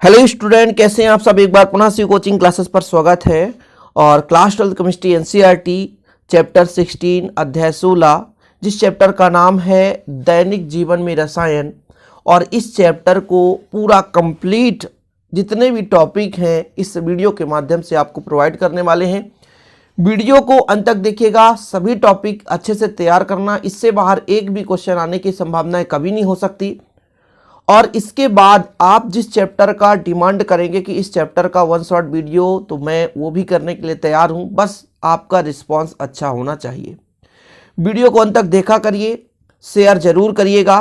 Hello student, कैसे हैं आप सब। एक बार पुनः सी कोचिंग क्लासेस पर स्वागत है। और क्लास 12 केमिस्ट्री एनसीईआरटी चैप्टर 16 अध्याय 16, जिस चैप्टर का नाम है दैनिक जीवन में रसायन। और इस चैप्टर को पूरा कंप्लीट जितने भी टॉपिक हैं इस वीडियो के माध्यम से आपको प्रोवाइड करने वाले हैं। वीडियो को अंत तक देखिएगा, सभी टॉपिक अच्छे से तैयार करना, इससे बाहर एक भी क्वेश्चन आने की संभावनाएं कभी नहीं हो सकती। और इसके बाद आप जिस चैप्टर का डिमांड करेंगे कि इस चैप्टर का वन शॉट वीडियो, तो मैं वो भी करने के लिए तैयार हूं, बस आपका रिस्पांस अच्छा होना चाहिए। वीडियो को अंत तक देखा करिए, शेयर जरूर करिएगा।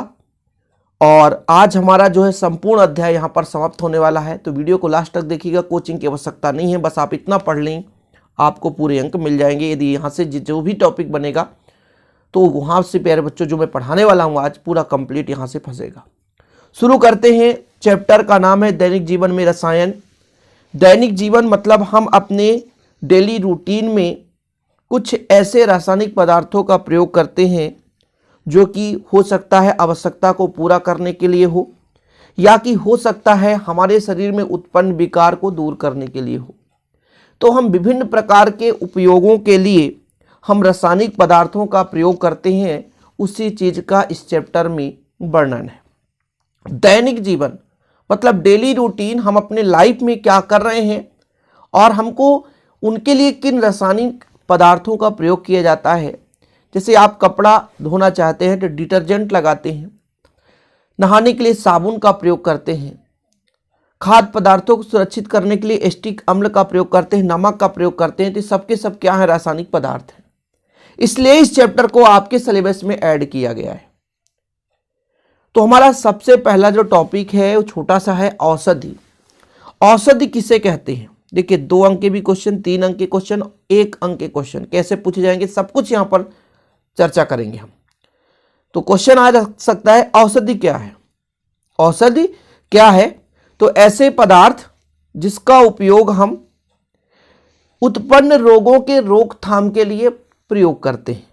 और आज हमारा जो है संपूर्ण अध्याय यहाँ पर समाप्त होने वाला है, तो वीडियो को लास्ट तक देखिएगा। कोचिंग की आवश्यकता नहीं है, बस आप इतना पढ़ लें, आपको पूरे अंक मिल जाएंगे। यदि यहाँ से जो भी टॉपिक बनेगा तो वहाँ से प्यारे बच्चों जो मैं पढ़ाने वाला हूँ आज पूरा कंप्लीट यहाँ से फंसेगा। शुरू करते हैं। चैप्टर का नाम है दैनिक जीवन में रसायन। दैनिक जीवन मतलब हम अपने डेली रूटीन में कुछ ऐसे रासायनिक पदार्थों का प्रयोग करते हैं जो कि हो सकता है आवश्यकता को पूरा करने के लिए हो, या कि हो सकता है हमारे शरीर में उत्पन्न विकार को दूर करने के लिए हो। तो हम विभिन्न प्रकार के उपयोगों के लिए हम रासायनिक पदार्थों का प्रयोग करते हैं, उसी चीज़ का इस चैप्टर में वर्णन है। दैनिक जीवन मतलब डेली रूटीन, हम अपने लाइफ में क्या कर रहे हैं और हमको उनके लिए किन रासायनिक पदार्थों का प्रयोग किया जाता है। जैसे आप कपड़ा धोना चाहते हैं तो डिटर्जेंट लगाते हैं, नहाने के लिए साबुन का प्रयोग करते हैं, खाद्य पदार्थों को सुरक्षित करने के लिए एसिटिक अम्ल का प्रयोग करते हैं, नमक का प्रयोग करते हैं। तो सबके सब क्या है, रासायनिक पदार्थ हैं। इसलिए इस चैप्टर को आपके सिलेबस में ऐड किया गया है। तो हमारा सबसे पहला जो टॉपिक है वो छोटा सा है, औषधि। औषधि किसे कहते हैं? देखिए, 2 अंक के भी क्वेश्चन, 3 अंक के क्वेश्चन, 1 अंक के क्वेश्चन कैसे पूछे जाएंगे, सब कुछ यहाँ पर चर्चा करेंगे हम। तो क्वेश्चन आ सकता है, औषधि क्या है? औषधि क्या है? तो ऐसे पदार्थ जिसका उपयोग हम उत्पन्न रोगों के रोकथाम के लिए प्रयोग करते हैं।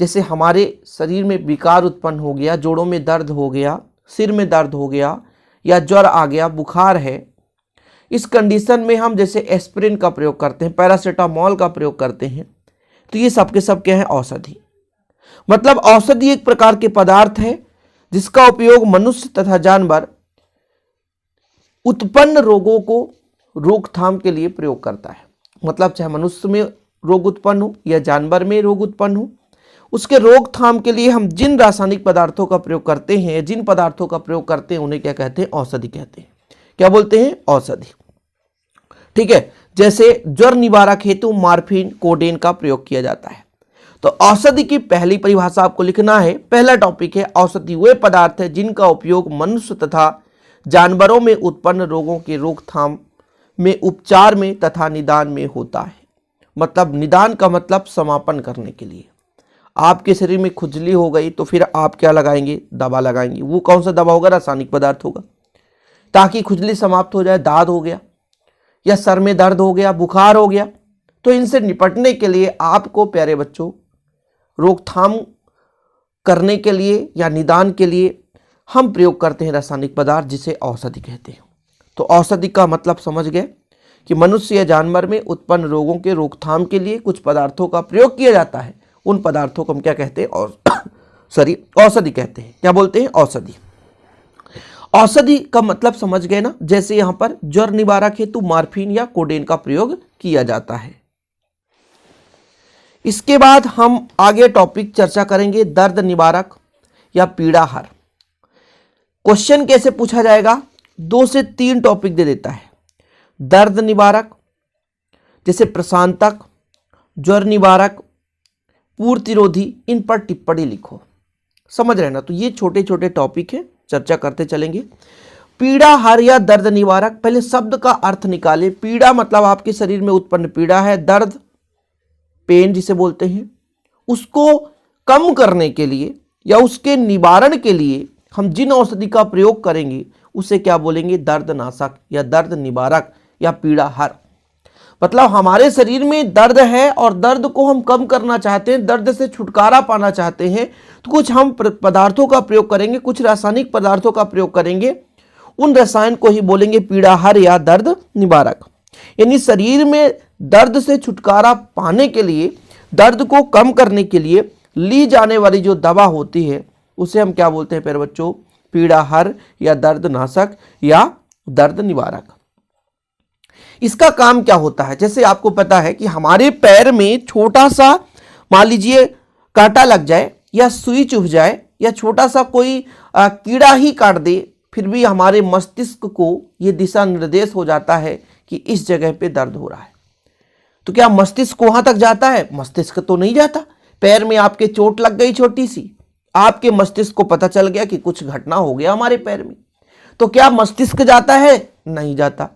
जैसे हमारे शरीर में विकार उत्पन्न हो गया, जोड़ों में दर्द हो गया, सिर में दर्द हो गया, या ज्वर आ गया, बुखार है, इस कंडीशन में हम जैसे एस्पिरिन का प्रयोग करते हैं, पैरासीटामोल का प्रयोग करते हैं। तो ये सब के सब क्या है, औषधि। मतलब औषधि एक प्रकार के पदार्थ है जिसका उपयोग मनुष्य तथा जानवर उत्पन्न रोगों को रोकथाम के लिए प्रयोग करता है। मतलब चाहे मनुष्य में रोग उत्पन्न हो या जानवर में रोग उत्पन्न हो, उसके रोकथाम के लिए हम जिन रासायनिक पदार्थों का प्रयोग करते हैं, जिन पदार्थों का प्रयोग करते हैं, उन्हें क्या कहते हैं, औषधि कहते हैं। क्या बोलते हैं, औषधि। ठीक है। जैसे ज्वर निवारक हेतु मॉर्फिन, कोडेन का प्रयोग किया जाता है। तो औषधि की पहली परिभाषा आपको लिखना है। पहला टॉपिक है, औषधि वे पदार्थ है जिनका उपयोग मनुष्य तथा जानवरों में उत्पन्न रोगों के रोकथाम में, उपचार में तथा निदान में होता है। मतलब निदान का मतलब समापन करने के लिए। आपके शरीर में खुजली हो गई तो फिर आप क्या लगाएंगे, दवा लगाएंगे। वो कौन सा दवा होगा, रासायनिक पदार्थ होगा, ताकि खुजली समाप्त हो जाए। दाद हो गया, या सर में दर्द हो गया, बुखार हो गया, तो इनसे निपटने के लिए आपको प्यारे बच्चों रोकथाम करने के लिए या निदान के लिए हम प्रयोग करते हैं रासायनिक पदार्थ, जिसे औषधि कहते हैं। तो औषधि का मतलब समझ गए कि मनुष्य या जानवर में उत्पन्न रोगों के रोकथाम के लिए कुछ पदार्थों का प्रयोग किया जाता है। उन पदार्थों को हम क्या कहते हैं, और औषधि कहते हैं। क्या बोलते हैं, औषधि। औषधि का मतलब समझ गए ना। जैसे यहां पर ज्वर निवारक हेतु मॉर्फिन या कोडेन का प्रयोग किया जाता है। इसके बाद हम आगे टॉपिक चर्चा करेंगे, दर्द निवारक या पीड़ाहार। क्वेश्चन कैसे पूछा जाएगा, 2 से 3 टॉपिक दे देता है। दर्द निवारक जैसे प्रशांतक, ज्वर निवारक, पूर्तिरोधी, इन पर टिप्पणी लिखो। समझ रहे ना। तो ये छोटे छोटे टॉपिक हैं, चर्चा करते चलेंगे। पीड़ाहार या दर्द निवारक, पहले शब्द का अर्थ निकाले। पीड़ा मतलब आपके शरीर में उत्पन्न पीड़ा है, दर्द पेन जिसे बोलते हैं, उसको कम करने के लिए या उसके निवारण के लिए हम जिन औषधि का प्रयोग करेंगे उसे क्या बोलेंगे, दर्दनाशक या दर्द निवारक या पीड़ाहार। मतलब हमारे शरीर में दर्द है और दर्द को हम कम करना चाहते हैं, दर्द से छुटकारा पाना चाहते हैं, तो कुछ हम पदार्थों का प्रयोग करेंगे, कुछ रासायनिक पदार्थों का प्रयोग करेंगे। उन रसायन को ही बोलेंगे पीड़ाहर या दर्द निवारक। यानी शरीर में दर्द से छुटकारा पाने के लिए, दर्द को कम करने के लिए ली जाने वाली जो दवा होती है उसे हम क्या बोलते हैं प्यारे बच्चों? पीड़ाहर या दर्द नाशक या दर्द निवारक। इसका काम क्या होता है? जैसे आपको पता है कि हमारे पैर में छोटा सा मान लीजिए कांटा लग जाए या सुई चुभ जाए या छोटा सा कोई कीड़ा ही काट दे, फिर भी हमारे मस्तिष्क को यह दिशा निर्देश हो जाता है कि इस जगह पे दर्द हो रहा है। तो क्या मस्तिष्क वहां तक जाता है? मस्तिष्क तो नहीं जाता। पैर में आपके चोट लग गई छोटी सी, आपके मस्तिष्क को पता चल गया कि कुछ घटना हो गया हमारे पैर में, तो क्या मस्तिष्क जाता है? नहीं जाता।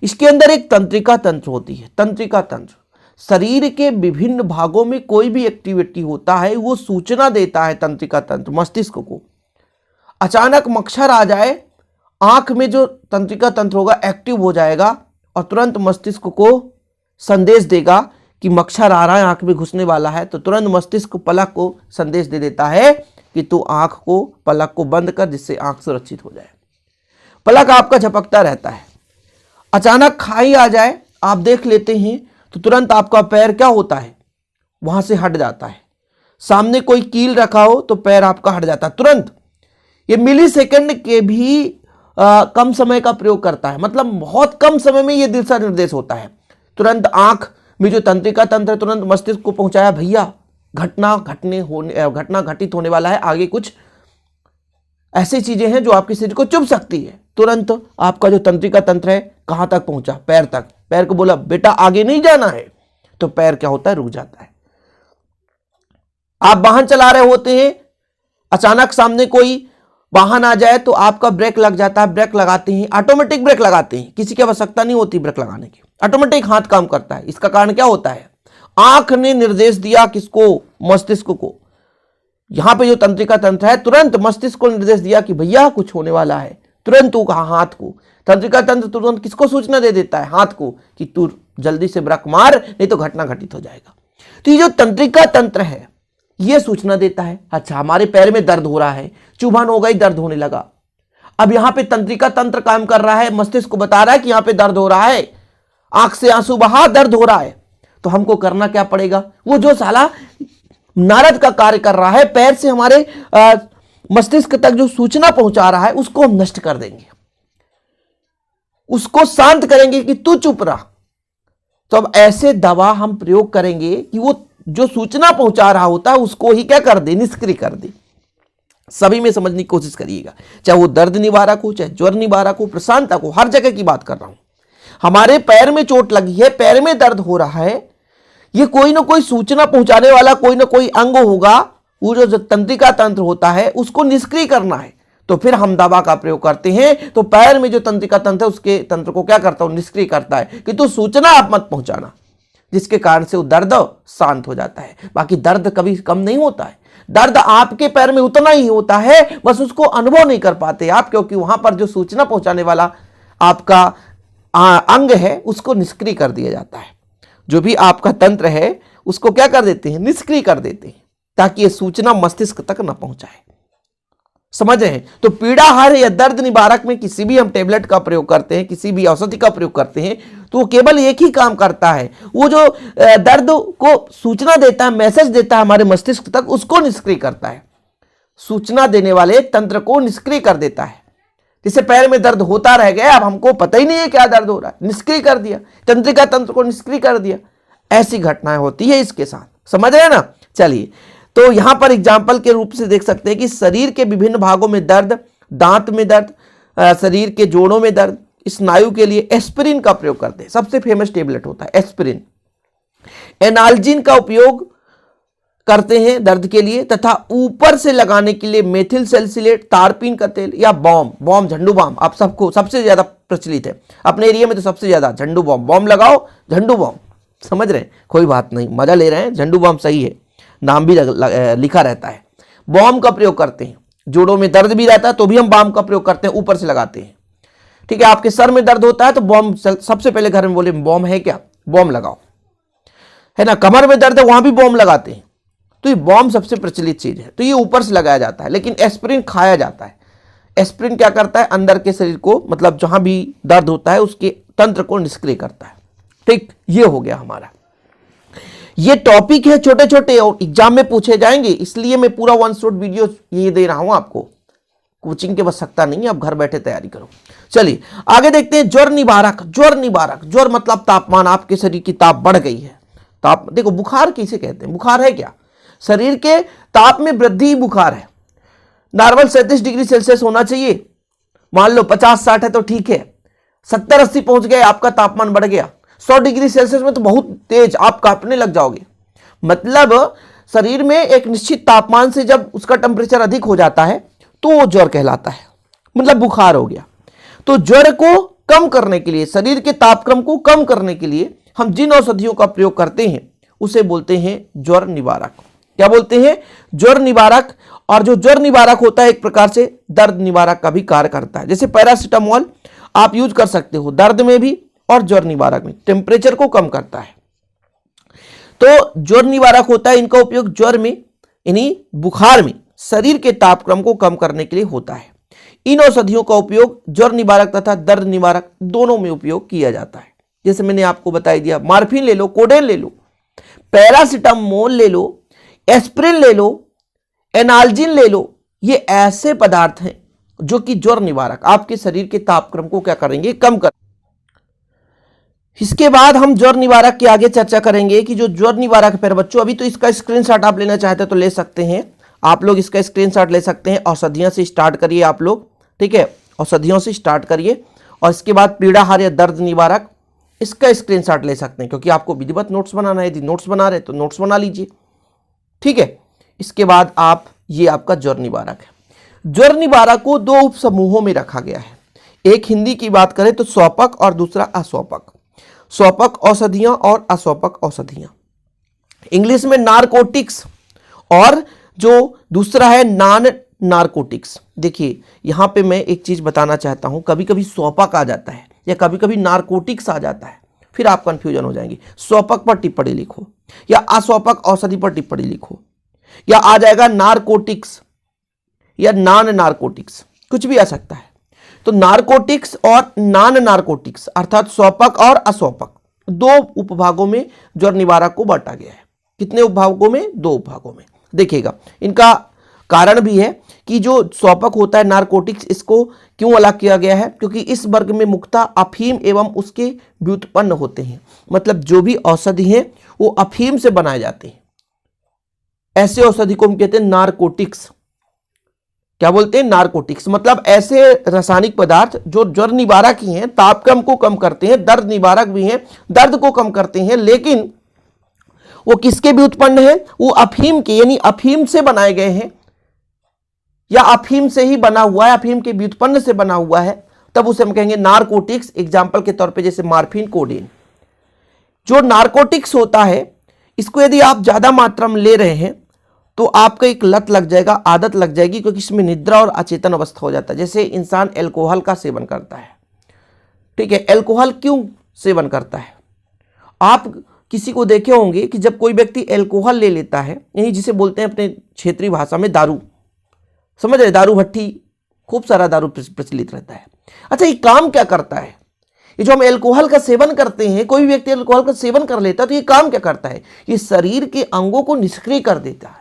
इसके अंदर एक तंत्रिका तंत्र होती है। तंत्रिका तंत्र शरीर के विभिन्न भागों में कोई भी एक्टिविटी होता है वो सूचना देता है तंत्रिका तंत्र मस्तिष्क को। अचानक मच्छर आ जाए, आंख में जो तंत्रिका तंत्र होगा एक्टिव हो जाएगा और तुरंत मस्तिष्क को संदेश देगा कि मच्छर आ रहा है, आंख में घुसने वाला है। तो तुरंत मस्तिष्क पलक को संदेश दे देता है कि तू आंख को, पलक को बंद कर, जिससे आंख सुरक्षित हो जाए। पलक आपका झपकता रहता है। अचानक खाई आ जाए, आप देख लेते हैं तो तुरंत आपका पैर क्या होता है? वहां से हट जाता है। सामने कोई कील रखा हो तो पैर आपका हट जाता है तुरंत। ये मिली सेकेंड के भी कम समय का प्रयोग करता है, मतलब बहुत कम समय में ये दिशा निर्देश होता है। तुरंत आंख में जो तंत्रिका तंत्र तुरंत मस्तिष्क को पहुंचाया, भैया घटना घटित होने वाला है, आगे कुछ ऐसी चीजें हैं जो आपके शरीर को चुभ सकती है। तुरंत आपका जो तंत्रिका तंत्र है कहां तक पहुंचा? पैर तक। पैर को बोला बेटा आगे नहीं जाना है, तो पैर क्या होता है? रुक जाता है। आप वाहन चला रहे होते हैं, अचानक सामने कोई वाहन आ जाए तो आपका ब्रेक लग जाता है। ब्रेक लगाते हैं, ऑटोमेटिक ब्रेक लगाते हैं, किसी की आवश्यकता नहीं होती ब्रेक लगाने की, ऑटोमेटिक हाथ काम करता है। इसका कारण क्या होता है? आंख ने निर्देश दिया किसको? मस्तिष्क को। यहां पे जो तंत्रिका तंत्र है तुरंत मस्तिष्क को निर्देश दिया कि भैया कुछ होने वाला है। तुरंत वो कहा हाथ को, तंत्रिका तंत्र तुरंत किसको सूचना दे देता है? हाथ को, कि तू जल्दी से ब्रेक मार, नहीं तो घटना घटित हो जाएगा। तो ये जो तंत्रिका तंत्र है ये सूचना देता है। अच्छा, हमारे पैर में दर्द हो रहा है, चुभन हो गई, दर्द होने लगा। अब यहां पे तंत्रिका तंत्र काम कर रहा है, मस्तिष्क को बता रहा है कि यहां पे दर्द हो रहा है, आंख से आंसू बहा, दर्द हो रहा है। तो हमको करना क्या पड़ेगा? वो जो साला नारद का कार्य कर रहा है, पैर से हमारे मस्तिष्क तक जो सूचना पहुंचा रहा है उसको हम नष्ट कर देंगे, उसको शांत करेंगे कि तू चुप रहा। तो अब ऐसे दवा हम प्रयोग करेंगे कि वो जो सूचना पहुंचा रहा होता है उसको ही क्या कर दे? निष्क्रिय कर दे। सभी में समझने की कोशिश करिएगा, चाहे वो दर्द निवारक हो, चाहे ज्वर निवारक हो, प्रशांतक हो, हर जगह की बात कर रहा हूं। हमारे पैर में चोट लगी है, पैर में दर्द हो रहा है, ये कोई ना कोई सूचना पहुंचाने वाला कोई ना कोई अंग होगा, वो जो तंत्रिका तंत्र होता है उसको निष्क्रिय करना है। तो फिर हम दवा का प्रयोग करते हैं, तो पैर में जो तंत्रिका तंत्र है उसके तंत्र को क्या करता हूं? निष्क्रिय करता है कि तू सूचना आप मत पहुंचाना, जिसके कारण से वो दर्द शांत हो जाता है। बाकी दर्द कभी कम नहीं होता है, दर्द आपके पैर में उतना ही होता है, बस उसको अनुभव नहीं कर पाते आप, क्योंकि वहां पर जो सूचना पहुंचाने वाला आपका अंग है उसको निष्क्रिय कर दिया जाता है। जो भी आपका तंत्र है उसको क्या कर देते हैं? निष्क्रिय कर देते हैं, ताकि ये सूचना मस्तिष्क तक न पहुंचाए। समझ रहे हैं? तो पीड़ाहर या दर्द निवारक में किसी भी हम टेबलेट का प्रयोग करते हैं, किसी भी औषधि का प्रयोग करते हैं, तो वो केवल एक ही काम करता है, वो जो दर्द को सूचना देता है, मैसेज देता है हमारे मस्तिष्क तक, उसको निष्क्रिय करता है। सूचना देने वाले तंत्र को निष्क्रिय कर देता है। जैसे पैर में दर्द होता रह गया, अब हमको पता ही नहीं है क्या दर्द हो रहा है, निष्क्रिय कर दिया, तंत्रिका तंत्र को निष्क्रिय कर दिया। ऐसी घटनाएं होती है इसके साथ। समझ रहे हैं ना? चलिए, तो यहां पर एग्जाम्पल के रूप से देख सकते हैं कि शरीर के विभिन्न भागों में दर्द, दांत में दर्द, शरीर के जोड़ों में दर्द, स्नायु के लिए एस्पिरिन का प्रयोग करते हैं। सबसे फेमस टेबलेट होता है एस्पिरिन। एनाल्जिन का उपयोग करते हैं दर्द के लिए, तथा ऊपर से लगाने के लिए मेथिल सैलिसिलेट, तारपीन का तेल या बॉम, झंडू बॉम आप सबको सबसे ज्यादा प्रचलित है अपने एरिया में, तो सबसे ज्यादा झंडू बॉम लगाओ, झंडू बॉम। समझ रहे हैं? कोई बात नहीं, मजा ले रहे हैं, झंडू बॉम सही है, नाम भी लिखा रहता है। बॉम का प्रयोग करते हैं, जोड़ों में दर्द भी रहता है तो भी हम बॉम का प्रयोग करते हैं, ऊपर से लगाते हैं। ठीक है, आपके सर में दर्द होता है तो बॉम, सबसे पहले घर में बोले बॉम है क्या, बॉम लगाओ, है ना। कमर में दर्द है वहां भी बॉम लगाते हैं। तो ये बॉम सबसे प्रचलित चीज है, तो ये ऊपर से लगाया जाता है। लेकिन एस्पिरिन खाया जाता है, एस्प्रिन क्या करता है, अंदर के शरीर को, मतलब जहां भी दर्द होता है उसके तंत्र को निष्क्रिय करता है। ठीक, ये हो गया हमारा। ये टॉपिक है छोटे छोटे और एग्जाम में पूछे जाएंगे, इसलिए मैं पूरा वन शॉट वीडियो ये दे रहा हूं आपको। कोचिंग की आवश्यकता नहीं है, आप घर बैठे तैयारी करो। चलिए आगे देखते हैं। ज्वर निवारक। ज्वर निवारक, ज्वर मतलब तापमान, आपके शरीर की ताप बढ़ गई है। ताप, देखो बुखार किसे कहते हैं? बुखार है क्या? शरीर के ताप में वृद्धि ही बुखार है। नॉर्मल 37 डिग्री सेल्सियस होना चाहिए, मान लो 50-60 है तो ठीक है, 70-80 पहुंच गए, आपका तापमान बढ़ गया। 100 डिग्री सेल्सियस में तो बहुत तेज आप कांपने लग जाओगे। मतलब शरीर में एक निश्चित तापमान से जब उसका टेम्परेचर अधिक हो जाता है तो वो ज्वर कहलाता है, मतलब बुखार हो गया। तो ज्वर को कम करने के लिए, शरीर के तापक्रम को कम करने के लिए हम जिन औषधियों का प्रयोग करते हैं उसे बोलते हैं ज्वर निवारक। क्या बोलते हैं? ज्वर निवारक। और जो ज्वर निवारक होता है एक प्रकार से दर्द निवारक का भी कार्य करता है। जैसे पैरासीटामोल आप यूज कर सकते हो दर्द में भी और ज्वर निवारक में, टेम्परेचर को कम करता है। तो ज्वर निवारक होता है, इनका उपयोग ज्वर में यानी बुखार में शरीर के तापक्रम को कम करने के लिए होता है। इन औषधियों का उपयोग ज्वर निवारक तथा दर्द निवारक दोनों में उपयोग किया जाता है। जैसे मैंने आपको बता दिया, मॉर्फिन ले लो, कोडेन ले लो, पैरासीटामोल ले लो, एस्प्रिन ले लो, एनाल्जिन ले लो। ये ऐसे पदार्थ हैं जो कि ज्वर निवारक आपके शरीर के तापक्रम को क्या करेंगे? कम कर। इसके बाद हम ज्वर निवारक की आगे चर्चा करेंगे कि जो ज्वर निवारक है बच्चों, अभी तो इसका स्क्रीनशॉट आप लेना चाहते हैं तो ले सकते हैं, आप लोग इसका स्क्रीनशॉट ले सकते हैं। औषधियों से स्टार्ट करिए आप लोग, ठीक है, औषधियों से स्टार्ट करिए। और इसके बाद पीड़ाहार या दर्द निवारक, इसका स्क्रीनशॉट ले सकते हैं, क्योंकि आपको विधिवत नोट्स बनाना है। यदि नोट्स बना रहे तो नोट्स बना लीजिए, ठीक है। इसके बाद आप, ये आपका ज्वर निवारक है। ज्वर निवारक को दो उप समूहों में रखा गया है। एक हिंदी की बात करें तो स्वपक और दूसरा अस्वपक। स्वपक औषधियां और अस्वपक औषधियां, इंग्लिश में नारकोटिक्स, और जो दूसरा है नॉन नारकोटिक्स। देखिए यहां पे मैं एक चीज बताना चाहता हूं, कभी कभी स्वपक आ जाता है या कभी कभी नारकोटिक्स आ जाता है, फिर आप कंफ्यूजन हो जाएंगे। स्वपक पर टिप्पणी लिखो या अस्वपक औषधि पर टिप्पणी लिखो, या आ जाएगा नारकोटिक्स या नॉन नारकोटिक्स, कुछ भी आ सकता है। तो नारकोटिक्स और नॉन नारकोटिक्स अर्थात स्वपक और अस्वपक दो उपभागों में ज्वर निवारक को बांटा गया है। कितने उपभागों में? दो उपभागों में। देखिएगा इनका कारण भी है कि जो स्वपक होता है नारकोटिक्स, इसको क्यों अलग किया गया है? क्योंकि इस वर्ग में मुख्यतः अफीम एवं उसके व्युत्पन्न होते हैं। मतलब जो भी औषधि हैं वो अफीम से बनाए जाते हैं। ऐसे औषधि को हम कहते हैं नारकोटिक्स। क्या बोलते हैं? नारकोटिक्स। मतलब ऐसे रासायनिक पदार्थ जो ज्वर निवारक ही हैं, तापक्रम को कम करते हैं, दर्द निवारक भी हैं, दर्द को कम करते हैं, लेकिन वो किसके भी उत्पन्न है? वो अफीम के, यानी अफीम से बनाए गए हैं या अफीम से ही बना हुआ है, अफीम के व्युत्पन्न से बना हुआ है, तब उसे हम कहेंगे नारकोटिक्स। एग्जाम्पल के तौर पे जैसे मॉर्फिन, कोडेन। जो नारकोटिक्स होता है, इसको यदि आप ज्यादा मात्रा में ले रहे हैं तो आपका एक लत लग जाएगा, आदत लग जाएगी, क्योंकि इसमें निद्रा और अचेतन अवस्था हो जाता है। जैसे इंसान एल्कोहल का सेवन करता है, ठीक है। एल्कोहल क्यों सेवन करता है? आप किसी को देखे होंगे कि जब कोई व्यक्ति एल्कोहल ले लेता है, यही जिसे बोलते हैं अपने क्षेत्रीय भाषा में दारू, समझ रहे, दारू भट्टी, खूब सारा दारू प्रचलित रहता है। अच्छा, ये काम क्या करता है? ये जो हम एल्कोहल का सेवन करते हैं, कोई व्यक्ति एल्कोहल का सेवन कर लेता है तो ये काम क्या करता है? ये शरीर के अंगों को निष्क्रिय कर देता है,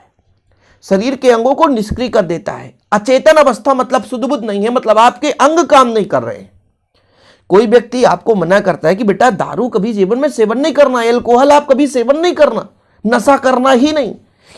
शरीर के अंगों को निष्क्रिय कर देता है। अचेतन अवस्था मतलब शुद्ध बुद्ध नहीं है, मतलब आपके अंग काम नहीं कर रहे हैं। कोई व्यक्ति आपको मना करता है कि बेटा दारू कभी जीवन में सेवन नहीं करना, एल्कोहल आप कभी सेवन नहीं करना, नशा करना ही नहीं।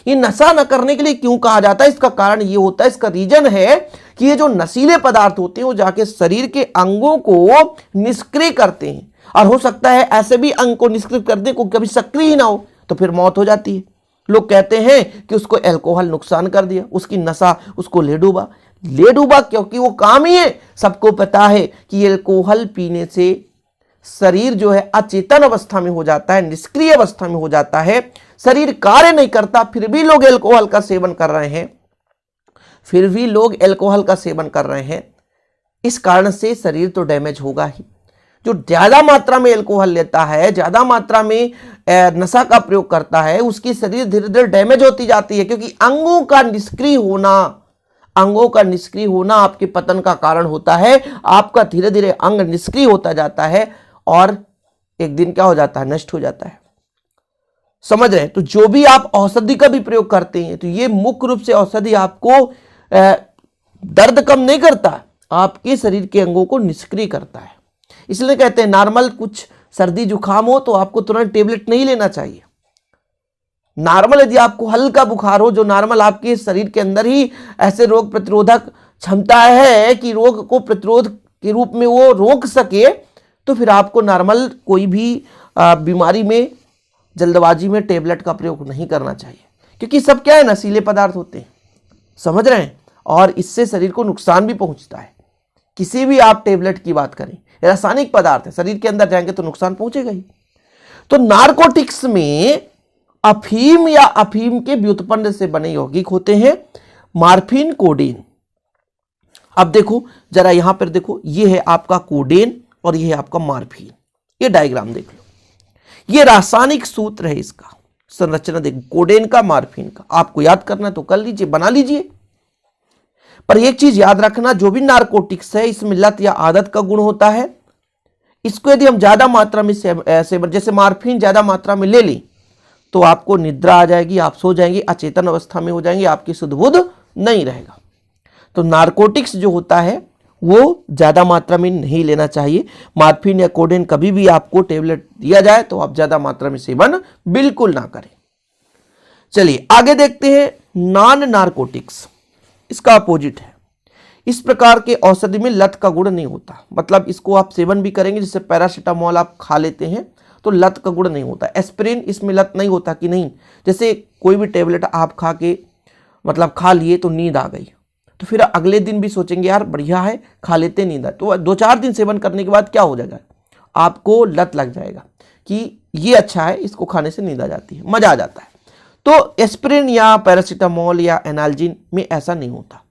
ये नशा न करने के लिए क्यों कहा जाता है? इसका कारण ये होता है, इसका रीजन है कि ये जो नशीले पदार्थ होते हैं वो जाके शरीर के अंगों को निष्क्रिय करते हैं। और हो सकता है ऐसे भी अंग को निष्क्रिय कर दे, को कभी सक्रिय ही ना हो तो फिर मौत हो जाती है। लोग कहते हैं कि उसको एल्कोहल नुकसान कर दिया, उसकी नशा उसको ले डूबा, क्योंकि वो काम ही है। सबको पता है कि एल्कोहल पीने से शरीर जो है अचेतन अवस्था में हो जाता है, निष्क्रिय अवस्था में हो जाता है, शरीर कार्य नहीं करता। फिर भी लोग एल्कोहल का सेवन कर रहे हैं, इस कारण से शरीर तो डैमेज होगा ही। जो ज्यादा मात्रा में एल्कोहल लेता है, ज्यादा मात्रा में नशा का प्रयोग करता है, उसकी शरीर धीरे धीरे डैमेज होती जाती है, क्योंकि अंगों का निष्क्रिय होना, अंगों का निष्क्रिय होना आपके पतन का कारण होता है। आपका धीरे धीरे अंग निष्क्रिय होता जाता है और एक दिन क्या हो जाता है, नष्ट हो जाता है। समझ रहे हैं? तो जो भी आप औषधि का भी प्रयोग करते हैं तो ये मुख्य रूप से औषधि आपको दर्द कम नहीं करता, आपके शरीर के अंगों को निष्क्रिय करता है। इसलिए कहते हैं नॉर्मल कुछ सर्दी जुकाम हो तो आपको तुरंत टेबलेट नहीं लेना चाहिए। नॉर्मल यदि आपको हल्का बुखार हो, जो नॉर्मल आपके शरीर के अंदर ही ऐसे रोग प्रतिरोधक क्षमता है कि रोग को प्रतिरोध के रूप में वो रोक सके, तो फिर आपको नॉर्मल कोई भी बीमारी में जल्दबाजी में टेबलेट का प्रयोग नहीं करना चाहिए, क्योंकि सब क्या है, नशीले पदार्थ होते हैं। समझ रहे हैं? और इससे शरीर को नुकसान भी पहुंचता है। किसी भी आप टेबलेट की बात करें, रासायनिक पदार्थ है, शरीर के अंदर जाएंगे तो नुकसान पहुंचेगा ही। तो नारकोटिक्स में अफीम या अफीम के व्युत्पन्न से बने यौगिक होते हैं मॉर्फिन, कोडेन। अब देखो जरा यहां पर देखो, ये है आपका कोडेन और ये है आपका मॉर्फिन। ये डायग्राम देख लो, ये रासायनिक सूत्र है, इसका संरचना देखो, कोडेन का, मॉर्फिन का। आपको याद करना तो कर लीजिए, बना लीजिए। पर एक चीज याद रखना, जो भी नारकोटिक्स है इसमें लत या आदत का गुण होता है। इसको यदि हम ज्यादा मात्रा में सेवन, जैसे मॉर्फिन ज्यादा मात्रा में ले लें तो आपको निद्रा आ जाएगी, आप सो जाएंगे, अचेतन अवस्था में हो जाएंगे, आपकी शुद्ध बुद्ध नहीं रहेगा। तो नारकोटिक्स जो होता है वो ज्यादा मात्रा में नहीं लेना चाहिए। मॉर्फिन या कोडेन कभी भी आपको टेबलेट दिया जाए तो आप ज्यादा मात्रा में सेवन बिल्कुल ना करें। चलिए आगे देखते हैं नॉन नारकोटिक्स। इसका अपोजिट है। इस प्रकार के औषधि में लत का गुण नहीं होता, मतलब इसको आप सेवन भी करेंगे, जैसे पैरासीटामोल आप खा लेते हैं तो लत का गुण नहीं होता। एस्पिरिन, इसमें लत नहीं होता कि नहीं, जैसे कोई भी टेबलेट आप खा के मतलब खा लिए तो नींद आ गई, तो फिर अगले दिन भी सोचेंगे यार बढ़िया है, खा लेते, नींद आए, तो 2-4 दिन सेवन करने के बाद क्या हो जाएगा, आपको लत लग जाएगा कि ये अच्छा है, इसको खाने से नींद आ जाती है, मजा आ जाता है। तो एस्पिरिन या पैरासीटामोल या एनाल्जिन में ऐसा नहीं होता।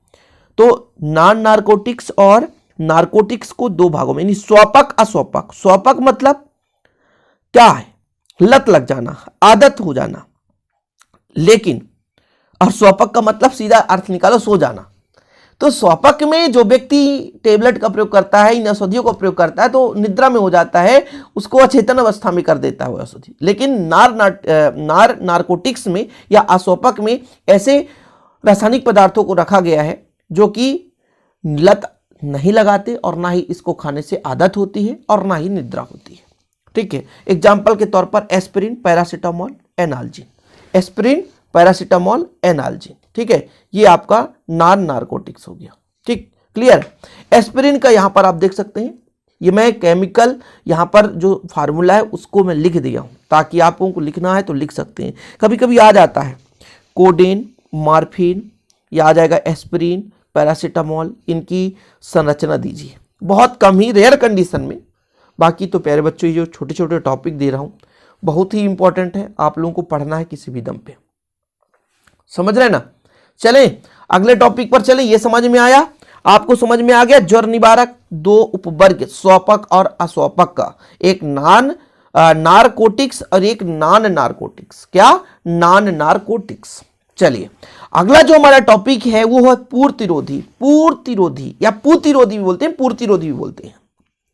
तो नॉन नारकोटिक्स और नारकोटिक्स को दो भागों में, यानी स्वापक, अस्वापक। स्वापक मतलब क्या है, लत लग जाना, आदत हो जाना, लेकिन और स्वापक का मतलब सीधा अर्थ निकालो, सो जाना। तो स्वापक में जो व्यक्ति टेबलेट का प्रयोग करता है, इन औषधियों का प्रयोग करता है, तो निद्रा में हो जाता है, उसको अचेतन अवस्था में कर देता है औषधि। लेकिन नारकोटिक्स में या अस्वापक में ऐसे रासायनिक पदार्थों को रखा गया है जो कि लत नहीं लगाते और ना ही इसको खाने से आदत होती है और ना ही निद्रा होती है। ठीक है, एग्जाम्पल के तौर पर aspirin, paracetamol, Analgin. Aspirin, paracetamol, Analgin. ठीक है, ये आपका नॉन नारकोटिक्स हो गया। ठीक, क्लियर। एस्पिरिन का यहां पर आप देख सकते हैं, ये मैं केमिकल यहां पर जो फार्मूला है उसको मैं लिख दिया हूं, ताकि आप लोगों को लिखना है तो लिख सकते हैं। कभी कभी आ जाता है कोडेन, मॉर्फिन, या आ जाएगा एस्पिरिन, पैरासीटामोल, इनकी संरचना दीजिए। बहुत कम ही, रेयर कंडीशन में। बाकी तो प्यारे बच्चों, ये जो छोटे छोटे टॉपिक दे रहा हूं बहुत ही इंपॉर्टेंट है, आप लोगों को पढ़ना है किसी भी दम पे। समझ रहे ना? चलें अगले टॉपिक पर चलें। ये समझ में आया? आपको समझ में आ गया ज्वर निवारक दो उपवर्ग, स्वापक और अस्वापक का, एक नॉन नारकोटिक्स और एक नॉन नारकोटिक्स। क्या? Non narcotics. चलिए अगला जो हमारा टॉपिक है वो है पूर्तिरोधी। पूर्तिरोधी या पूतिरोधी भी बोलते हैं, पूर्तिरोधी भी बोलते हैं।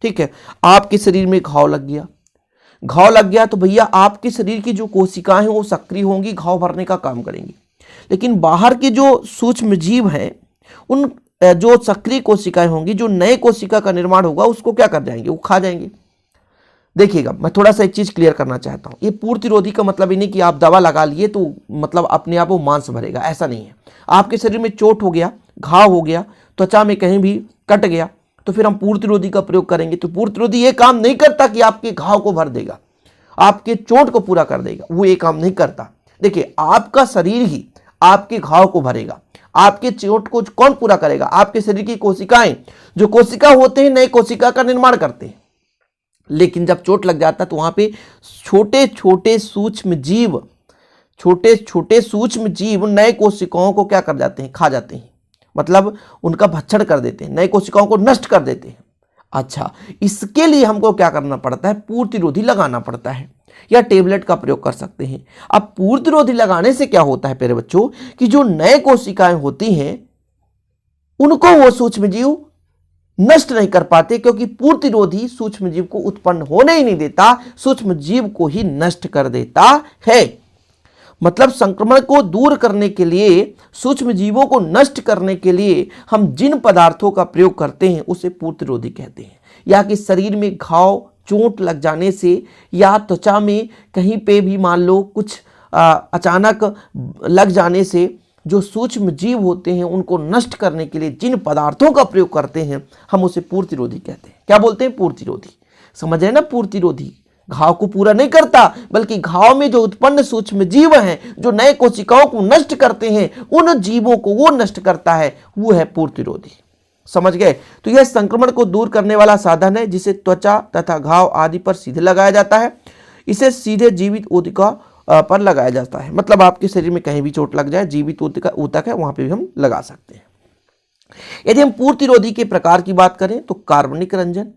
ठीक है, आपके शरीर में घाव लग गया, घाव लग गया तो भैया आपके शरीर की जो कोशिकाएं हैं वो सक्रिय होंगी, घाव भरने का काम करेंगी। लेकिन बाहर के जो सूक्ष्म जीव हैं, उन जो सक्रिय कोशिकाएं होंगी, जो नए कोशिका का निर्माण होगा उसको क्या कर जाएंगे, वो खा जाएंगे। देखिएगा, मैं थोड़ा सा एक चीज क्लियर करना चाहता हूं। ये पूर्तिरोधी का मतलब ये नहीं कि आप दवा लगा लिए तो मतलब अपने आप वो मांस भरेगा, ऐसा नहीं है। आपके शरीर में चोट हो गया, घाव हो गया, त्वचा में कहीं भी कट गया, तो फिर हम पूर्तिरोधी का प्रयोग करेंगे। तो पूर्तिरोधी ये काम नहीं करता कि आपके घाव को भर देगा, आपके चोट को पूरा कर देगा, वो ये काम नहीं करता। देखिए, आपका शरीर ही आपके घाव को भरेगा, आपके चोट को कौन पूरा करेगा? आपके शरीर की कोशिकाएं। जो कोशिका होते हैं नए कोशिका का निर्माण करते हैं, लेकिन जब चोट लग जाता है तो वहां पे छोटे छोटे सूक्ष्म जीव, छोटे छोटे सूक्ष्म जीव नए कोशिकाओं को क्या कर जाते हैं, खा जाते हैं, मतलब उनका भक्षण कर देते हैं, नए कोशिकाओं को नष्ट कर देते हैं। अच्छा, इसके लिए हमको क्या करना पड़ता है? पूर्तिरोधी लगाना पड़ता है, या टेबलेट का प्रयोग कर सकते हैं। अब पूर्तिरोधी लगाने से क्या होता है प्यारे बच्चों, कि जो नए कोशिकाएं होती हैं उनको वो सूक्ष्मजीव नष्ट नहीं कर पाते, क्योंकि पूर्तिरोधी सूक्ष्मजीव को उत्पन्न होने ही नहीं देता, सूक्ष्मजीव को ही नष्ट कर देता है। मतलब संक्रमण को दूर करने के लिए, सूक्ष्मजीवों को नष्ट करने के लिए हम जिन पदार्थों का प्रयोग करते हैं उसे पूर्तिरोधी कहते हैं। या कि शरीर में घाव चोट लग जाने से या त्वचा में कहीं पे भी मान लो कुछ अचानक लग जाने से जो सूक्ष्म जीव होते हैं उनको नष्ट करने के लिए जिन पदार्थों का प्रयोग करते हैं हम उसे पूर्तिरोधी कहते हैं। क्या बोलते हैं? पूर्तिरोधी। समझ रहे ना? पूर्तिरोधी घाव को पूरा नहीं करता, बल्कि घाव में जो उत्पन्न सूक्ष्म जीव हैं, जो नए कोशिकाओं को नष्ट करते हैं, उन जीवों को वो नष्ट करता है, वो है पूर्तिरोधी। समझ गए? तो यह संक्रमण को दूर करने वाला साधन है जिसे त्वचा तथा घाव आदि पर सीधे लगाया जाता है। इसे सीधे जीवित ऊतका पर लगाया जाता है। मतलब आपके शरीर में कहीं भी चोट लग जाए, जीवित ऊतक है वहां पे भी हम लगा सकते हैं। यदि हम पूर्तिरोधी के प्रकार की बात करें तो कार्बनिक रंजन,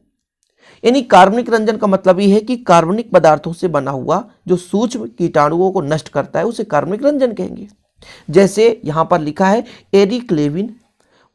यानी कार्बनिक रंजन का मतलब ये है कि कार्बनिक पदार्थों से बना हुआ जो सूक्ष्म कीटाणुओं को नष्ट करता है उसे कार्बनिक रंजन कहेंगे। जैसे यहां पर लिखा है एरिक्लेविन,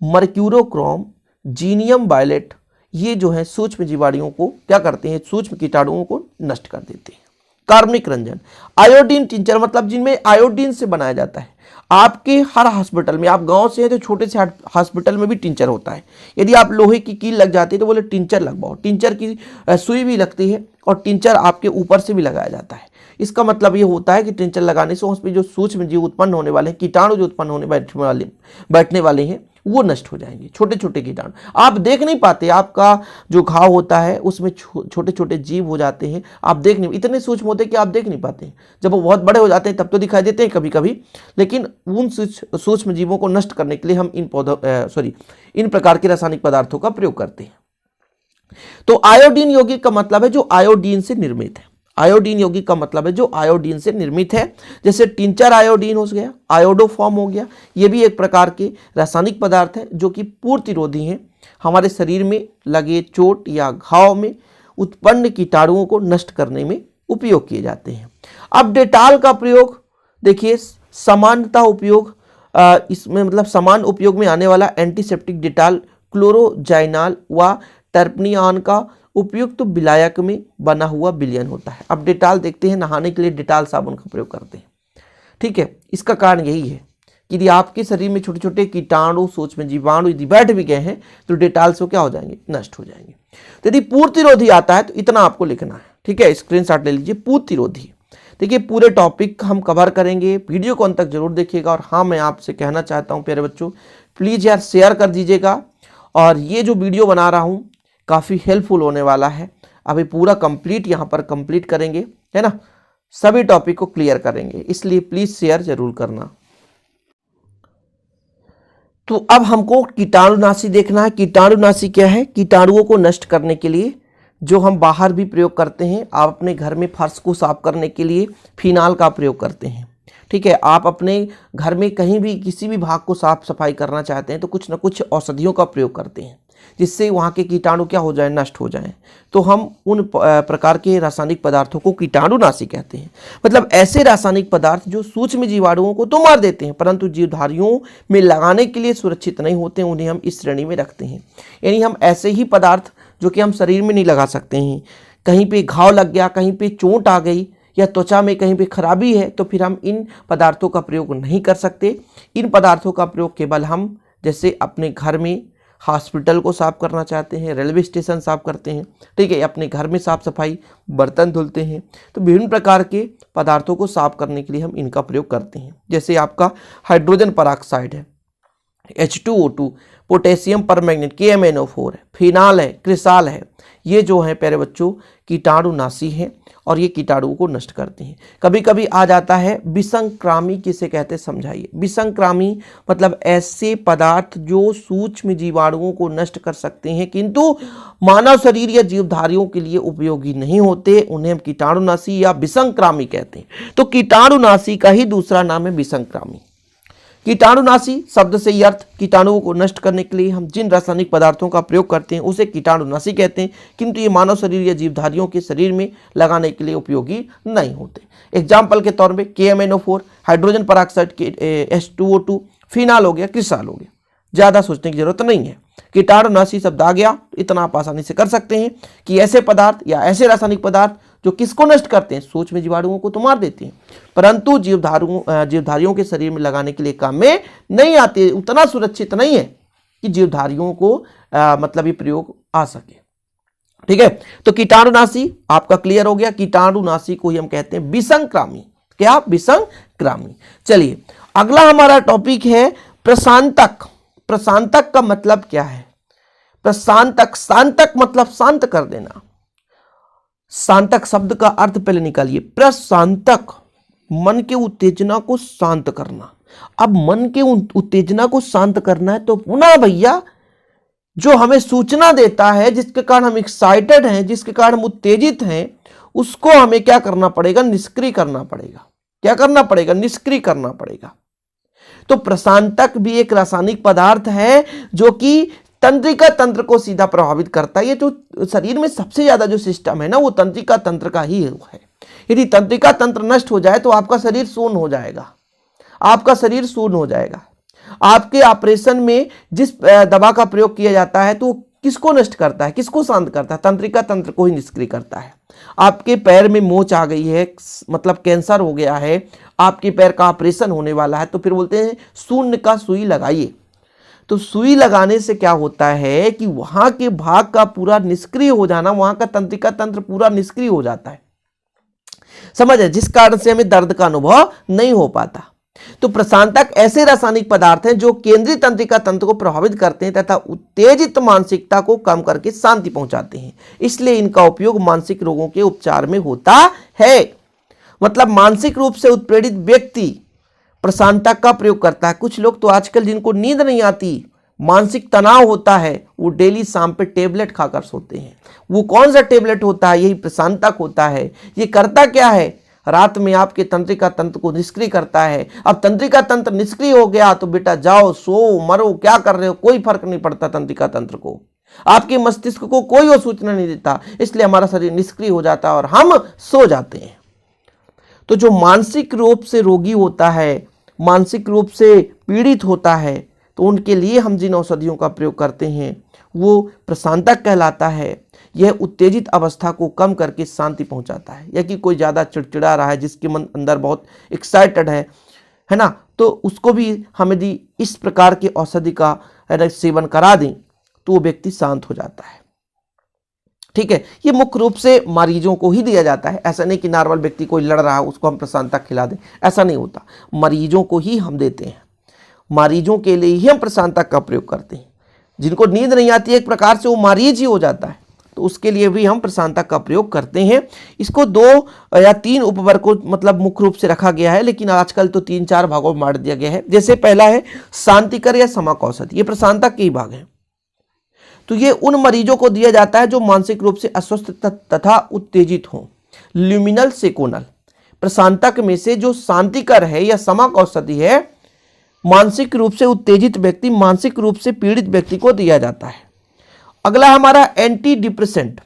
मर्क्यूरोक्रोम, जीनियम वायलेट, ये जो है सूक्ष्म जीवाणुओं को क्या करते हैं? सूक्ष्म कीटाणुओं को नष्ट कर देते हैं। कार्बनिक रंजन। आयोडीन टिंचर, मतलब जिनमें आयोडीन से बनाया जाता है। आपके हर हॉस्पिटल में, आप गांव से हैं तो छोटे से हॉस्पिटल में भी टिंचर होता है। यदि आप लोहे की कील लग जाती है तो बोले टिंचर लगवाओ। टिंचर की सुई भी लगती है और टिंचर आपके ऊपर से भी लगाया जाता है। इसका मतलब ये होता है कि टिंचर लगाने से उस पर जो सूक्ष्म जीव उत्पन्न होने वाले हैं, कीटाणु जो उत्पन्न होने बैठने वाले हैं, वो नष्ट हो जाएंगे। छोटे छोटे कीटाणु आप देख नहीं पाते, आपका जो घाव होता है उसमें छोटे छोटे जीव हो जाते हैं, आप देख नहीं, इतने सूक्ष्म होते हैं कि आप देख नहीं पाते। जब वो बहुत बड़े हो जाते हैं तब तो दिखाई देते हैं कभी कभी, लेकिन उन सूक्ष्म जीवों को नष्ट करने के लिए हम इन प्रकार के रासायनिक पदार्थों का प्रयोग करते हैं। तो आयोडीन यौगिक का मतलब है जो आयोडीन से निर्मित है। आयोडीन यौगिक का मतलब है जो आयोडीन से निर्मित है। जैसे टिंचर आयोडीन हो गया, आयोडोफॉर्म हो गया, ये भी एक प्रकार के रासायनिक पदार्थ है जो कि पूर्तिरोधी हैं, हमारे शरीर में लगे चोट या घाव में उत्पन्न कीटाणुओं को नष्ट करने में उपयोग किए जाते हैं। अब डेटॉल का प्रयोग देखिए, समानता उपयोग, इसमें मतलब समान उपयोग में आने वाला एंटीसेप्टिक डेटॉल क्लोरोजाइनाल व टर्पनियान का उपयुक्त तो विलायक में बना हुआ विलयन होता है। अब डेटॉल देखते हैं, नहाने के लिए डेटॉल साबुन का प्रयोग करते हैं। ठीक है, इसका कारण यही है कि यदि आपके शरीर में छोटे छोटे कीटाणु सूक्ष्म जीवाणु यदि बैठ भी गए हैं तो डेटॉल से क्या हो जाएंगे? नष्ट हो जाएंगे। तो यदि पूर्तिरोधी आता है तो इतना आपको लिखना है। ठीक है, स्क्रीनशॉट ले लीजिए। पूर्तिरोधी, देखिए पूरे टॉपिक हम कवर करेंगे, वीडियो को अंत तक जरूर देखिएगा। और हाँ, मैं आपसे कहना चाहता हूँ प्यारे बच्चों, प्लीज़ यार शेयर कर दीजिएगा। और ये जो वीडियो बना रहा हूँ काफ़ी हेल्पफुल होने वाला है। अभी पूरा कंप्लीट यहाँ पर कंप्लीट करेंगे, है ना, सभी टॉपिक को क्लियर करेंगे, इसलिए प्लीज़ शेयर जरूर करना। तो अब हमको कीटाणुनाशी देखना है। कीटाणुनाशी क्या है? कीटाणुओं को नष्ट करने के लिए जो हम बाहर भी प्रयोग करते हैं। आप अपने घर में फर्श को साफ करने के लिए फिनाल का प्रयोग करते हैं। ठीक है, आप अपने घर में कहीं भी किसी भी भाग को साफ सफाई करना चाहते हैं तो कुछ ना कुछ औषधियों का प्रयोग करते हैं जिससे वहाँ के कीटाणु क्या हो जाए? नष्ट हो जाएं। तो हम उन प्रकार के रासायनिक पदार्थों को कीटाणुनाशी कहते हैं। मतलब ऐसे रासायनिक पदार्थ जो सूक्ष्म जीवाणुओं को तो मार देते हैं परंतु जीवधारियों में लगाने के लिए सुरक्षित नहीं होते, उन्हें हम इस श्रेणी में रखते हैं। यानी हम ऐसे ही पदार्थ जो कि हम शरीर में नहीं लगा सकते हैं, कहीं पे घाव लग गया, कहीं पे चोट आ गई या त्वचा में कहीं पे खराबी है तो फिर हम इन पदार्थों का प्रयोग नहीं कर सकते। इन पदार्थों का प्रयोग केवल हम जैसे अपने घर में हॉस्पिटल को साफ करना चाहते हैं, रेलवे स्टेशन साफ करते हैं, ठीक है, अपने घर में साफ सफाई, बर्तन धुलते हैं, तो विभिन्न प्रकार के पदार्थों को साफ करने के लिए हम इनका प्रयोग करते हैं। जैसे आपका हाइड्रोजन परऑक्साइड है, H2O2, पोटेशियम परमैंगनेट KMnO4 है, फिनाल है, क्रिसाल है, ये जो है प्यारे बच्चों कीटाणुनाशी हैं और ये कीटाणुओं को नष्ट करते हैं। कभी कभी आ जाता है विसंक्रामी, किसे कहते हैं समझाइए। विसंक्रामी मतलब ऐसे पदार्थ जो सूक्ष्म जीवाणुओं को नष्ट कर सकते हैं किंतु मानव शरीर या जीवधारियों के लिए उपयोगी नहीं होते, उन्हें हम कीटाणुनाशी या विसंक्रामी कहते हैं। तो कीटाणुनाशी का ही दूसरा नाम है विसंक्रामी। कीटाणुनाशी शब्द से ही अर्थ कीटाणुओं को नष्ट करने के लिए हम जिन रासायनिक पदार्थों का प्रयोग करते हैं उसे कीटाणुनाशी कहते हैं, किंतु ये मानव शरीर या जीवधारियों के शरीर में लगाने के लिए उपयोगी नहीं होते। एग्जाम्पल के तौर पे KMnO4, hydrogen peroxide, H2O2, phenol हो गया, क्रिसाल हो गया। ज़्यादा सोचने की जरूरत नहीं है। कीटाणुनाशी शब्द आ गया तो इतना आप आसानी से कर सकते हैं कि ऐसे पदार्थ या ऐसे रासायनिक पदार्थ जो किसको नष्ट करते हैं, सूक्ष्म जीवाणुओं को तो मार देते हैं, परंतु जीवधारियों के शरीर में लगाने के लिए काम में नहीं आते, उतना सुरक्षित नहीं है कि जीवधारियों को मतलब ये प्रयोग आ सके। ठीक है, तो कीटाणुनाशी आपका क्लियर हो गया। कीटाणुनाशी को ही हम कहते हैं विसंक्रामी। क्या? विसंक्रामी। चलिए अगला हमारा टॉपिक है प्रशांतक। प्रशांतक का मतलब क्या है? प्रशांतक, शांतक मतलब शांत कर देना। शांतक शब्द का अर्थ पहले निकालिए। प्रशांतक मन के उत्तेजना को शांत करना। अब मन के उत्तेजना को शांत करना है तो पुनः भैया जो हमें सूचना देता है, जिसके कारण हम एक्साइटेड हैं, जिसके कारण हम उत्तेजित हैं, उसको हमें क्या करना पड़ेगा? निष्क्रिय करना पड़ेगा। क्या करना पड़ेगा? निष्क्रिय करना पड़ेगा। तो प्रशांतक भी एक रासायनिक पदार्थ है जो कि तंत्रिका तंत्र को सीधा प्रभावित करता है। ये जो शरीर में सबसे ज्यादा जो सिस्टम है ना, वो तंत्रिका तंत्र का ही है। यदि तंत्रिका तंत्र नष्ट हो जाए तो आपका शरीर शून्य हो जाएगा। आपका शरीर शून्य हो जाएगा। आपके ऑपरेशन में जिस दवा का प्रयोग किया जाता है तो किसको नष्ट करता है, किसको शांत करता है? तंत्रिका तंत्र को ही निष्क्रिय करता है। आपके पैर में मोच आ गई है, मतलब कैंसर हो गया है, आपके पैर का ऑपरेशन होने वाला है, तो फिर बोलते हैं शून्य का सुई लगाइए। तो सुई लगाने से क्या होता है कि वहां के भाग का पूरा निष्क्रिय हो जाना, वहां का तंत्रिका तंत्र पूरा निष्क्रिय हो जाता है, समझ है, जिस कारण से हमें दर्द का अनुभव नहीं हो पाता। तो प्रशांतक ऐसे रासायनिक पदार्थ हैं जो केंद्रीय तंत्रिका तंत्र को प्रभावित करते हैं तथा उत्तेजित मानसिकता को कम करके शांति पहुंचाते हैं। इसलिए इनका उपयोग मानसिक रोगों के उपचार में होता है। मतलब मानसिक रूप से उत्प्रेरित व्यक्ति प्रशांतक का प्रयोग करता है। कुछ लोग तो आजकल जिनको नींद नहीं आती, मानसिक तनाव होता है, वो डेली शाम पे टेबलेट खाकर सोते हैं। वो कौन सा टेबलेट होता है? यही प्रशांतक होता है। ये करता क्या है? रात में आपके तंत्रिका तंत्र को निष्क्रिय करता है। अब तंत्रिका तंत्र निष्क्रिय हो गया तो बेटा जाओ, सो, मरो, क्या कर रहे हो, कोई फर्क नहीं पड़ता। तंत्रिका तंत्र को, आपके मस्तिष्क को कोई वो सूचना नहीं देता, इसलिए हमारा शरीर निष्क्रिय हो जाता है और हम सो जाते हैं। तो जो मानसिक रूप से रोगी होता है, मानसिक रूप से पीड़ित होता है, तो उनके लिए हम जिन औषधियों का प्रयोग करते हैं वो प्रशांतक कहलाता है। यह उत्तेजित अवस्था को कम करके शांति पहुंचाता है। या कि कोई ज़्यादा चिड़चिड़ा रहा है, जिसके मन अंदर बहुत एक्साइटेड है ना, तो उसको भी हम यदि इस प्रकार के औषधि का सेवन करा दें तो वो व्यक्ति शांत हो जाता है। ठीक है, ये मुख्य रूप से मरीजों को ही दिया जाता है। ऐसा नहीं कि नॉर्मल व्यक्ति कोई लड़ रहा है उसको हम प्रशांतक खिला दें, ऐसा नहीं होता। मरीजों को ही हम देते हैं, मरीजों के लिए ही हम प्रशांतक का प्रयोग करते हैं। जिनको नींद नहीं आती है, एक प्रकार से वो मरीज ही हो जाता है, तो उसके लिए भी हम प्रशांतक का प्रयोग करते हैं। इसको 2 या 3 उपवर्गों मतलब मुख्य रूप से रखा गया है, लेकिन आजकल तो 3-4 भागों में बांट दिया गया है। जैसे पहला है शांतिकर या शमक औषधि, ये प्रशांतक के ही भाग हैं। तो ये उन मरीजों को दिया जाता है जो मानसिक रूप से अस्वस्थ तथा उत्तेजित हों। ल्यूमिनल सेकोनल प्रशांतक में से जो शांतिकर है या शमक औषधि है, मानसिक रूप से उत्तेजित व्यक्ति, मानसिक रूप से पीड़ित व्यक्ति को दिया जाता है। अगला हमारा एंटी डिप्रेसेंट,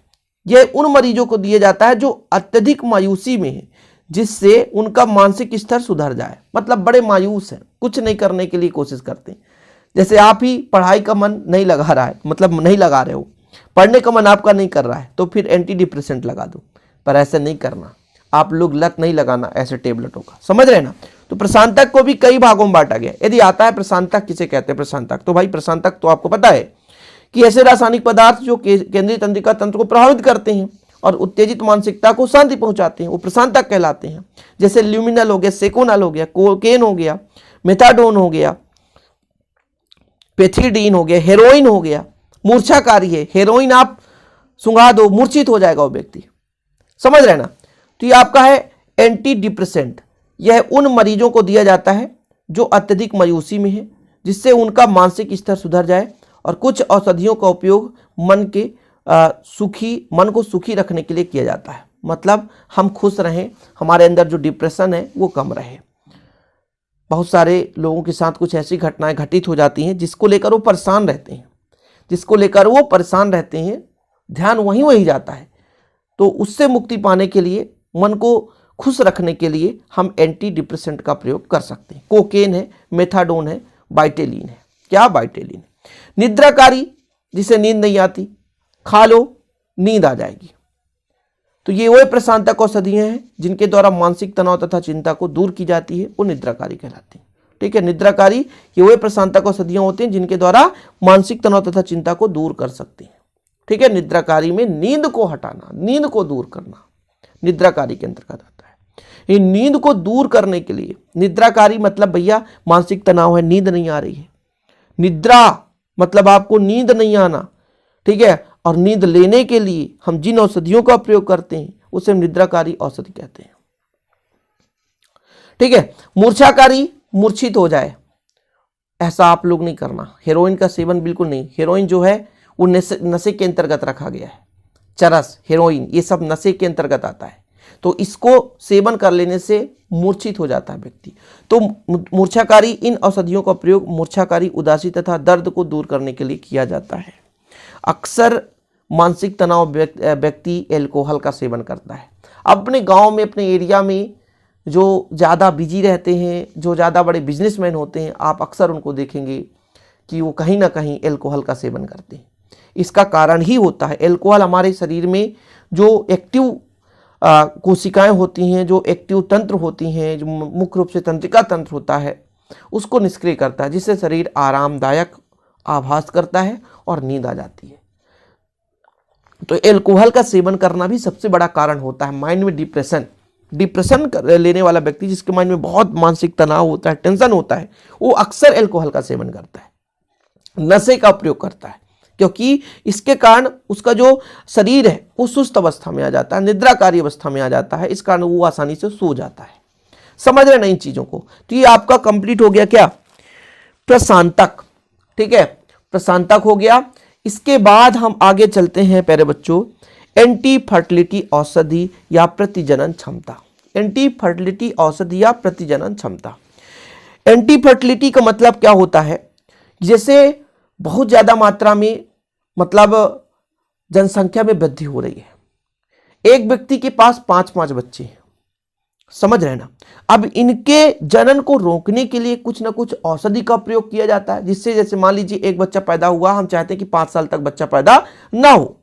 यह उन मरीजों को दिया जाता है जो अत्यधिक मायूसी में है, जिससे उनका मानसिक स्तर सुधर जाए। मतलब बड़े मायूस हैं, कुछ नहीं करने के लिए कोशिश करते हैं। जैसे आप ही पढ़ाई का मन नहीं लगा रहा है, मतलब नहीं लगा रहे हो, पढ़ने का मन आपका नहीं कर रहा है, तो फिर एंटी डिप्रेसेंट लगा दो। पर ऐसे नहीं करना, आप लोग लत नहीं लगाना ऐसे टेबलेटों का, समझ रहे ना। तो प्रशांतक को भी कई भागों में बांटा गया। यदि आता है प्रशांतक किसे कहते हैं प्रशांतक, तो भाई प्रशांतक तो आपको पता है कि ऐसे रासायनिक पदार्थ जो केंद्रीय तंत्रिका तंत्र को प्रभावित करते हैं और उत्तेजित मानसिकता को शांति पहुंचाते हैं, वो प्रशांतक कहलाते हैं। जैसे ल्यूमिनल हो गया, सेकोनल हो गया, कोकेन हो गया, मेथाडोन हो गया, पेथिडीन हो गया, हेरोइन हो गया। मूर्छाकारी है, हेरोइन आप सुंघा दो, मूर्छित हो जाएगा वो व्यक्ति, समझ रहे ना। तो ये आपका है एंटी डिप्रेसेंट। यह उन मरीजों को दिया जाता है जो अत्यधिक मायूसी में है, जिससे उनका मानसिक स्तर सुधर जाए। और कुछ औषधियों का उपयोग मन को सुखी रखने के लिए किया जाता है। मतलब हम खुश रहें, हमारे अंदर जो डिप्रेशन है वो कम रहे। बहुत सारे लोगों के साथ कुछ ऐसी घटनाएं घटित हो जाती हैं जिसको लेकर वो परेशान रहते हैं, ध्यान वहीं जाता है। तो उससे मुक्ति पाने के लिए, मन को खुश रखने के लिए हम एंटी डिप्रेसेंट का प्रयोग कर सकते हैं। कोकेन है, मेथाडोन है, बाइटेलिन है, क्या, वाइटेलिन। निद्राकारी, जिसे नींद नहीं आती, खा लो नींद आ जाएगी। तो ये वही प्रशांतक औषधियां हैं जिनके द्वारा मानसिक तनाव तथा चिंता को दूर की जाती है, वो निद्राकारी कहलाती है। ठीक है, निद्राकारी ये वही प्रशांतक औषधियां होती हैं जिनके द्वारा मानसिक तनाव तथा चिंता को दूर कर सकती हैं। ठीक है, निद्राकारी में नींद को हटाना, नींद को दूर करना निद्राकारी के अंतर्गत आता है। ये नींद को दूर करने के लिए, निद्राकारी मतलब भैया मानसिक तनाव है, नींद नहीं आ रही है। निद्रा मतलब आपको नींद नहीं आना। ठीक है, और नींद लेने के लिए हम जिन औषधियों का प्रयोग करते हैं उसे हम निद्राकारी औषधि कहते हैं। ठीक है, मूर्छाकारी, मूर्छित हो जाए, ऐसा आप लोग नहीं करना। हेरोइन का सेवन बिल्कुल नहीं। हेरोइन जो है वो नशे के अंतर्गत रखा गया है। चरस, हेरोइन ये सब नशे के अंतर्गत आता है, तो इसको सेवन कर लेने से मूर्छित हो जाता है व्यक्ति। तो मूर्छाकारी इन औषधियों का प्रयोग मूर्छाकारी, उदासी तथा दर्द को दूर करने के लिए किया जाता है। अक्सर मानसिक तनाव व्यक्ति एल्कोहल का सेवन करता है। अपने गांव में, अपने एरिया में जो ज़्यादा बिजी रहते हैं, जो ज़्यादा बड़े बिजनेसमैन होते हैं, आप अक्सर उनको देखेंगे कि वो कहीं ना कहीं एल्कोहल का सेवन करते हैं। इसका कारण ही होता है, एल्कोहल हमारे शरीर में जो एक्टिव कोशिकाएं होती हैं, जो एक्टिव तंत्र होती हैं, जो मुख्य रूप से तंत्रिका तंत्र होता है, उसको निष्क्रिय करता है, जिससे शरीर आरामदायक आभास करता है और नींद आ जाती है। तो एल्कोहल का सेवन करना भी सबसे बड़ा कारण होता है माइंड में डिप्रेशन लेने वाला व्यक्ति, जिसके माइंड में बहुत मानसिक तनाव होता है, टेंशन होता है, वो अक्सर एल्कोहल का सेवन करता है, नशे का प्रयोग करता है, क्योंकि इसके कारण उसका जो शरीर है वो सुस्त अवस्था में आ जाता है, निद्राकारी अवस्था में आ जाता है। इस कारण वो आसानी से सो जाता है। समझ रहे हैं इन चीजों को? तो ये आपका कंप्लीट हो गया क्या, प्रशांतक। ठीक है, प्रशांतक हो गया। इसके बाद हम आगे चलते हैं प्यारे बच्चों, एंटी फर्टिलिटी औषधि या प्रतिजनन क्षमता। एंटी फर्टिलिटी औषधि या प्रतिजनन क्षमता। एंटी फर्टिलिटी का मतलब क्या होता है, जैसे बहुत ज्यादा मात्रा में, मतलब जनसंख्या में वृद्धि हो रही है, एक व्यक्ति के पास 5-5 बच्चे हैं, समझ रहे ना। अब इनके जनन को रोकने के लिए कुछ ना कुछ औषधि का प्रयोग किया जाता है, जिससे जैसे मान लीजिए एक बच्चा पैदा हुआ, हम चाहते हैं कि 5 साल तक बच्चा पैदा ना हो,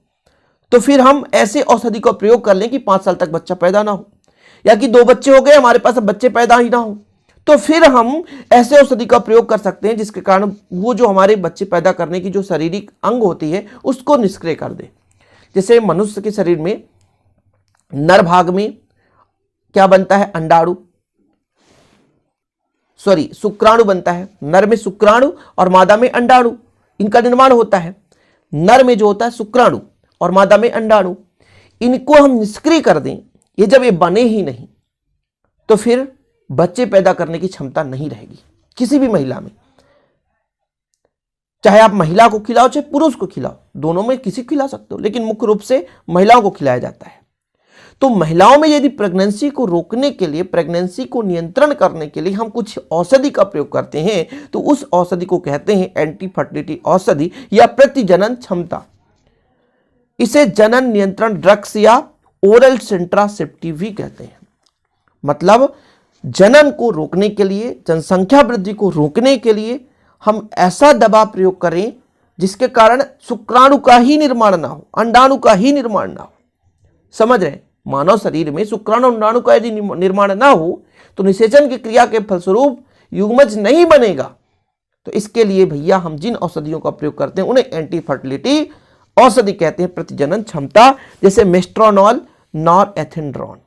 तो फिर हम ऐसे औषधि का प्रयोग कर लें कि 5 साल तक बच्चा पैदा ना हो, या कि 2 बच्चे हो गए हमारे पास, अब बच्चे पैदा ही ना हो, तो फिर हम ऐसे औषधि का प्रयोग कर सकते हैं जिसके कारण वो जो हमारे बच्चे पैदा करने की जो शारीरिक अंग होती है उसको निष्क्रिय कर दे। जैसे मनुष्य के शरीर में नर भाग में क्या बनता है, शुक्राणु बनता है। नर में शुक्राणु और मादा में अंडाणु, इनका निर्माण होता है। नर में जो होता है शुक्राणु और मादा में अंडाणु, इनको हम निष्क्रिय कर दें, ये जब ये बने ही नहीं तो फिर बच्चे पैदा करने की क्षमता नहीं रहेगी किसी भी महिला में। चाहे आप महिला को खिलाओ चाहे पुरुष को खिलाओ, दोनों में किसी को खिला सकते हो, लेकिन मुख्य रूप से महिलाओं को खिलाया जाता है। तो महिलाओं में यदि प्रेगनेंसी को रोकने के लिए, प्रेगनेंसी को नियंत्रण करने के लिए हम कुछ औषधि का प्रयोग करते हैं, तो उस औषधि को कहते हैं एंटी फर्टिलिटी औषधि या प्रतिजनन क्षमता। इसे जनन नियंत्रण ड्रग्स या ओरल सेंट्रासेप्टिव भी कहते हैं। मतलब जनन को रोकने के लिए, जनसंख्या वृद्धि को रोकने के लिए हम ऐसा दवा प्रयोग करें जिसके कारण शुक्राणु का ही निर्माण ना हो, अंडाणु का ही निर्माण ना हो। समझ रहे हैं? मानव शरीर में शुक्राणु अंडाणु का यदि निर्माण ना हो तो निषेचन की क्रिया के फलस्वरूप युग्मज नहीं बनेगा। तो इसके लिए भैया हम जिन औषधियों का प्रयोग करते हैं उन्हें एंटी फर्टिलिटी औषधि कहते हैं, प्रतिजनन क्षमता। जैसे मेस्ट्रोनॉल, नॉरएथिंड्रोन,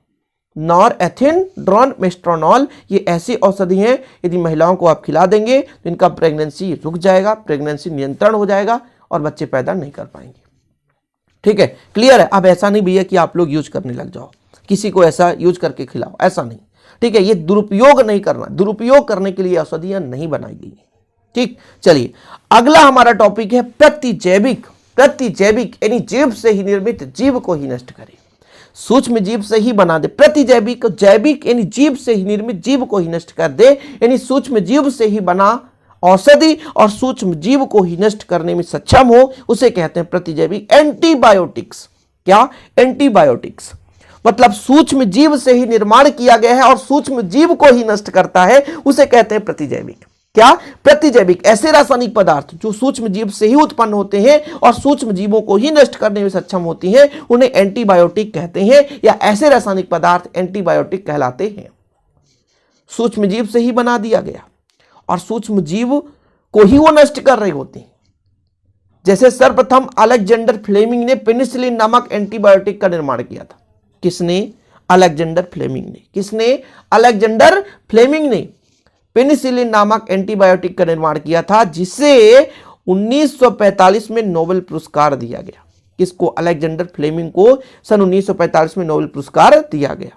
मेस्ट्रोनॉल, ये ऐसी औषधि हैं, यदि महिलाओं को आप खिला देंगे तो इनका प्रेगनेंसी रुक जाएगा, प्रेगनेंसी नियंत्रण हो जाएगा और बच्चे पैदा नहीं कर पाएंगे। ठीक है, क्लियर है? अब ऐसा नहीं भैया कि आप लोग यूज करने लग जाओ, किसी को ऐसा यूज करके खिलाओ, ऐसा नहीं। ठीक है, ये दुरुपयोग नहीं करना, दुरुपयोग करने के लिए औषधियां नहीं बनाई गई। ठीक, चलिए अगला हमारा टॉपिक है प्रतिजैविक। प्रतिजैविक यानी जीव से ही निर्मित, जीव को ही नष्ट करे, सूक्ष्म जीव से ही बना दे। प्रतिजैविक, जैविक यानी जीव से ही निर्मित, जीव को ही नष्ट कर दे, यानी सूक्ष्म जीव से ही बना औषधि और सूक्ष्म जीव को ही नष्ट करने में सक्षम हो, उसे कहते हैं प्रतिजैविक। एंटीबायोटिक्स, क्या? एंटीबायोटिक्स मतलब सूक्ष्म जीव से ही निर्माण किया गया है और सूक्ष्म जीव को ही नष्ट करता है, उसे कहते हैं प्रतिजैविक। क्या? प्रतिजैविक, ऐसे रासायनिक पदार्थ जो सूक्ष्म जीव से ही उत्पन्न होते हैं और सूक्ष्म जीवों को ही नष्ट करने में सक्षम होती हैं, उन्हें एंटीबायोटिक कहते हैं, या ऐसे रासायनिक पदार्थ एंटीबायोटिक कहलाते हैं। सूक्ष्म जीव से ही बना दिया गया और सूक्ष्म जीव को ही वो नष्ट कर रहे होते हैं। जैसे सर्वप्रथम अलेक्जेंडर फ्लेमिंग ने पेनिसिलिन नामक एंटीबायोटिक का निर्माण किया था। किसने? अलेक्जेंडर फ्लेमिंग ने। किसने? अलेक्जेंडर फ्लेमिंग ने पेनिसिलिन नामक एंटीबायोटिक का निर्माण किया था, जिसे 1945 में नोबेल पुरस्कार दिया गया। किसको? अलेक्जेंडर फ्लेमिंग को सन 1945 में नोबेल पुरस्कार दिया गया।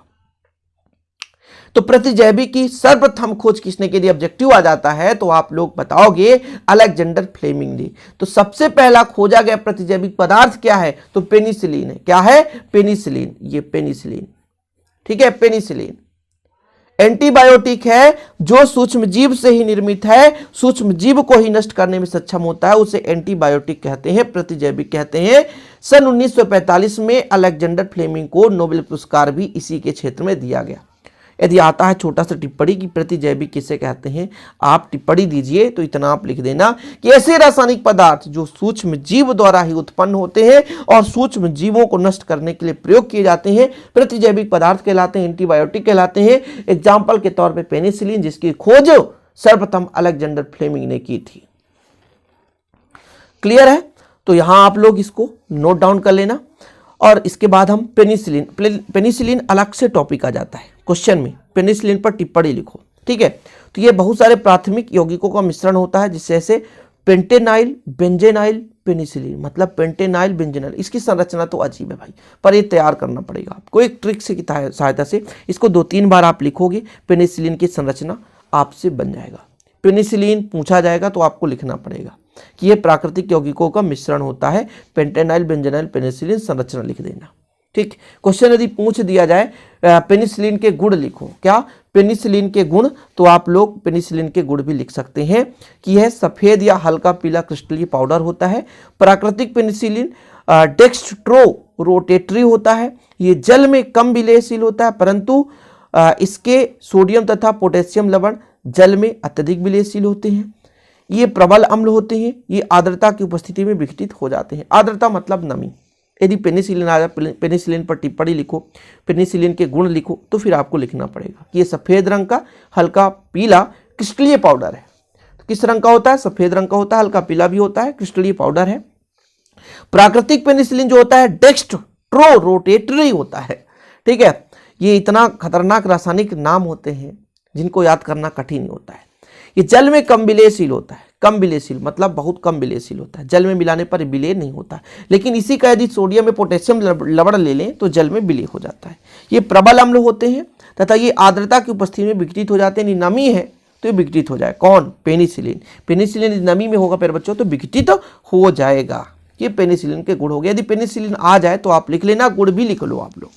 तो प्रतिजैविक की सर्वप्रथम खोज किसने की? ऑब्जेक्टिव आ जाता है तो आप लोग बताओगे अलेक्जेंडर फ्लेमिंग ने। तो सबसे पहला खोजा गया प्रतिजैविक पदार्थ क्या है? तो पेनिसिलिन है। क्या है? पेनिसिलिन। ये पेनिसिलिन, ठीक है, पेनिसिलिन एंटीबायोटिक है जो सूक्ष्म जीव से ही निर्मित है, सूक्ष्म जीव को ही नष्ट करने में सक्षम होता है, उसे एंटीबायोटिक कहते हैं, प्रतिजैविक कहते हैं। सन 1945 में अलेक्जेंडर फ्लेमिंग को नोबेल पुरस्कार भी इसी के क्षेत्र में दिया गया। यदि आता है छोटा सा टिप्पणी कि प्रतिजैविक किसे कहते हैं, आप टिप्पणी दीजिए तो इतना आप लिख देना कि ऐसे रासायनिक पदार्थ जो सूक्ष्म जीव द्वारा ही उत्पन्न होते हैं और सूक्ष्म जीवों को नष्ट करने के लिए प्रयोग किए जाते हैं, प्रतिजैविक पदार्थ कहलाते हैं, एंटीबायोटिक कहलाते हैं। एग्जाम्पल के तौर पर पेनिसिलिन, जिसकी खोज सर्वप्रथम अलेक्जेंडर फ्लेमिंग ने की थी। क्लियर है? तो यहां आप लोग इसको नोट डाउन कर लेना। और इसके बाद हम पेनिसिलिन अलग से टॉपिक आ जाता है क्वेश्चन में, पेनिसिलिन पर टिप्पणी लिखो, ठीक है। तो ये बहुत सारे प्राथमिक यौगिकों का मिश्रण होता है, जिससे पेंटेनाइल, बेंजेनाइल, पेनिसिलिन, मतलब पेंटेनाइल, बेंजेनाइल। इसकी संरचना तो अजीब है भाई, पर ये तैयार करना पड़ेगा आपको एक ट्रिक से की सहायता से। इसको 2-3 बार आप लिखोगे, पेनिसिलिन की संरचना आपसे बन जाएगा। पेनिसिलिन पूछा जाएगा तो आपको लिखना पड़ेगा कि यह प्राकृतिक यौगिकों का मिश्रण होता है। पेंटेनाइल, बेंजेनाइल, पेनिसिलिन, संरचना लिख देना, ठीक। क्वेश्चन यदि पूछ दिया जाए पेनिसिलिन के गुण लिखो, क्या? पेनिसिलिन के गुण, तो आप लोग पेनिसिलिन के गुण भी लिख सकते हैं कि यह सफेद या हल्का पीला क्रिस्टलीय पाउडर होता है। प्राकृतिक पेनिसिलिन डेक्स्ट्रो रोटेटरी होता है। ये जल में कम विलयशील होता है, परंतु इसके सोडियम तथा पोटेशियम लवण जल में अत्यधिक विलयशील होते हैं। ये प्रबल अम्ल होते हैं। ये आर्द्रता की उपस्थिति में विघटित हो जाते हैं। आर्द्रता मतलब नमी। यदि पेनिसिलिन आ जाए, पेनिसिलिन पर टिप्पणी लिखो, पेनिसिलिन के गुण लिखो, तो फिर आपको लिखना पड़ेगा कि ये सफेद रंग का हल्का पीला क्रिस्टलीय पाउडर है। तो किस रंग का होता है? सफेद रंग का होता है, हल्का पीला भी होता है, क्रिस्टलीय पाउडर है। प्राकृतिक पेनिसिलिन जो होता है डेक्स्ट्रो रोटेटरी होता है, ठीक है। ये इतना खतरनाक रासायनिक नाम होते हैं जिनको याद करना कठिन होता है। ये जल में कम विलयशील होता है। कम विलयशील मतलब बहुत कम विलयशील होता है, जल में मिलाने पर विलय नहीं होता। लेकिन इसी का यदि सोडियम में पोटेशियम लवण ले लें तो जल में विलय हो जाता है। ये प्रबल अम्ल होते हैं तथा ये आर्द्रता की उपस्थिति में विघटित हो जाते हैं। नमी है तो ये विघटित हो जाए। कौन? पेनिसिलिन। पेनिसिलिन यदि नमी में होगा प्यारे बच्चों तो विघटित हो जाएगा। ये पेनिसिलिन के गुण हो गए। यदि पेनिसिलिन आ जाए तो आप लिख लेना, गुण भी लिख लो आप लोग,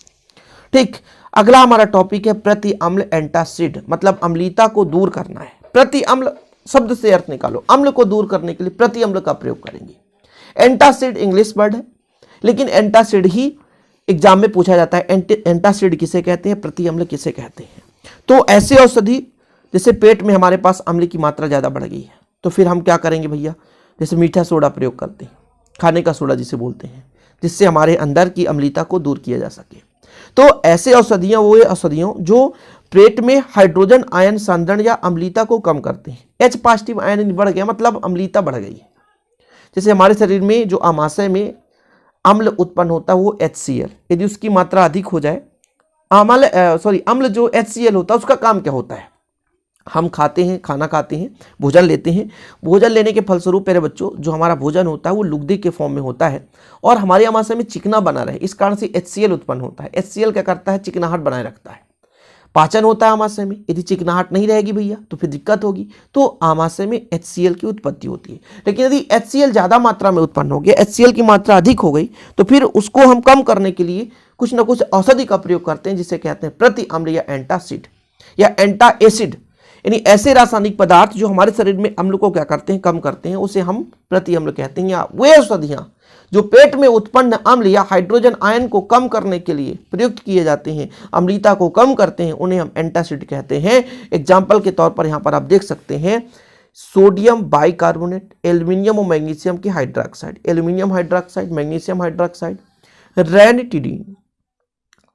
ठीक। अगला हमारा टॉपिक है प्रति अम्ल एंटासिड, मतलब अम्लीयता को दूर करना है। प्रति अम्ल शब्द से अर्थ निकालो, अम्ल को दूर करने के लिए प्रति अम्ल का प्रयोग करेंगे। एंटासिड इंग्लिश वर्ड है, लेकिन एंटासिड ही एग्जाम में पूछा जाता है। एंटासिड किसे कहते हैं, प्रति अम्ल किसे कहते हैं। तो ऐसे औषधि, जैसे पेट में हमारे पास अम्ल की मात्रा ज़्यादा बढ़ गई है, तो फिर हम क्या करेंगे भैया, जैसे मीठा सोडा प्रयोग करते हैं, खाने का सोडा जिसे बोलते हैं, जिससे हमारे अंदर की अम्लीयता को दूर किया जा सके। तो ऐसे औषधियाँ वो औषधियों जो पेट में हाइड्रोजन आयन सांद्रण या अम्लीयता को कम करते हैं। H पॉजिटिव आयन बढ़ गया मतलब अम्लीयता बढ़ गई है। जैसे हमारे शरीर में जो आमाशय में अम्ल उत्पन्न होता है वो HCl, यदि उसकी मात्रा अधिक हो जाए, अम्ल जो HCl होता है उसका काम क्या होता है? हम खाते हैं, खाना खाते हैं, भोजन लेते हैं, भोजन लेने के फलस्वरूप मेरे बच्चों जो हमारा भोजन होता है वो लुगदी के फॉर्म में होता है और हमारे आमाशय में चिकना बना रहे, इस कारण से HCl उत्पन्न होता है। HCl क्या करता है? चिकनाहट बनाए रखता है। पाचन होता है आमाशय में, यदि चिकनाहट नहीं रहेगी भैया तो फिर दिक्कत होगी, तो आमाशय में HCl की उत्पत्ति होती है। लेकिन यदि HCl ज़्यादा मात्रा में उत्पन्न हो गया, HCl की मात्रा अधिक हो गई, तो फिर उसको हम कम करने के लिए कुछ ना कुछ औषधि का प्रयोग करते हैं, जिसे कहते हैं प्रति अम्ल या एंटासिड या एंटा एसिड। यानी ऐसे रासायनिक पदार्थ जो हमारे शरीर में अम्ल को क्या करते हैं? कम करते हैं, उसे हम प्रति अम्ल कहते हैं। या वे औषधियाँ जो पेट में उत्पन्न अम्ल या हाइड्रोजन आयन को कम करने के लिए प्रयुक्त किए जाते हैं, अम्लीयता को कम करते हैं, उन्हें हम एंटासिड कहते हैं। एग्जाम्पल के तौर पर यहाँ पर आप देख सकते हैं सोडियम बाइकार्बोनेट, एल्यूमिनियम और मैग्नीशियम की hydroxide, aluminium hydroxide, magnesium hydroxide, ranitidine.